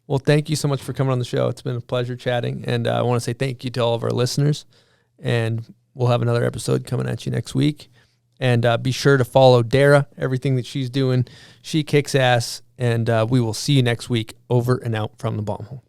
Well, thank you so much for coming on the show. It's been a pleasure chatting. And I want to say thank you to all of our listeners. And we'll have another episode coming at you next week. And be sure to follow Darrah, everything that she's doing. She kicks ass. And we will see you next week. Over and out from the bomb hole.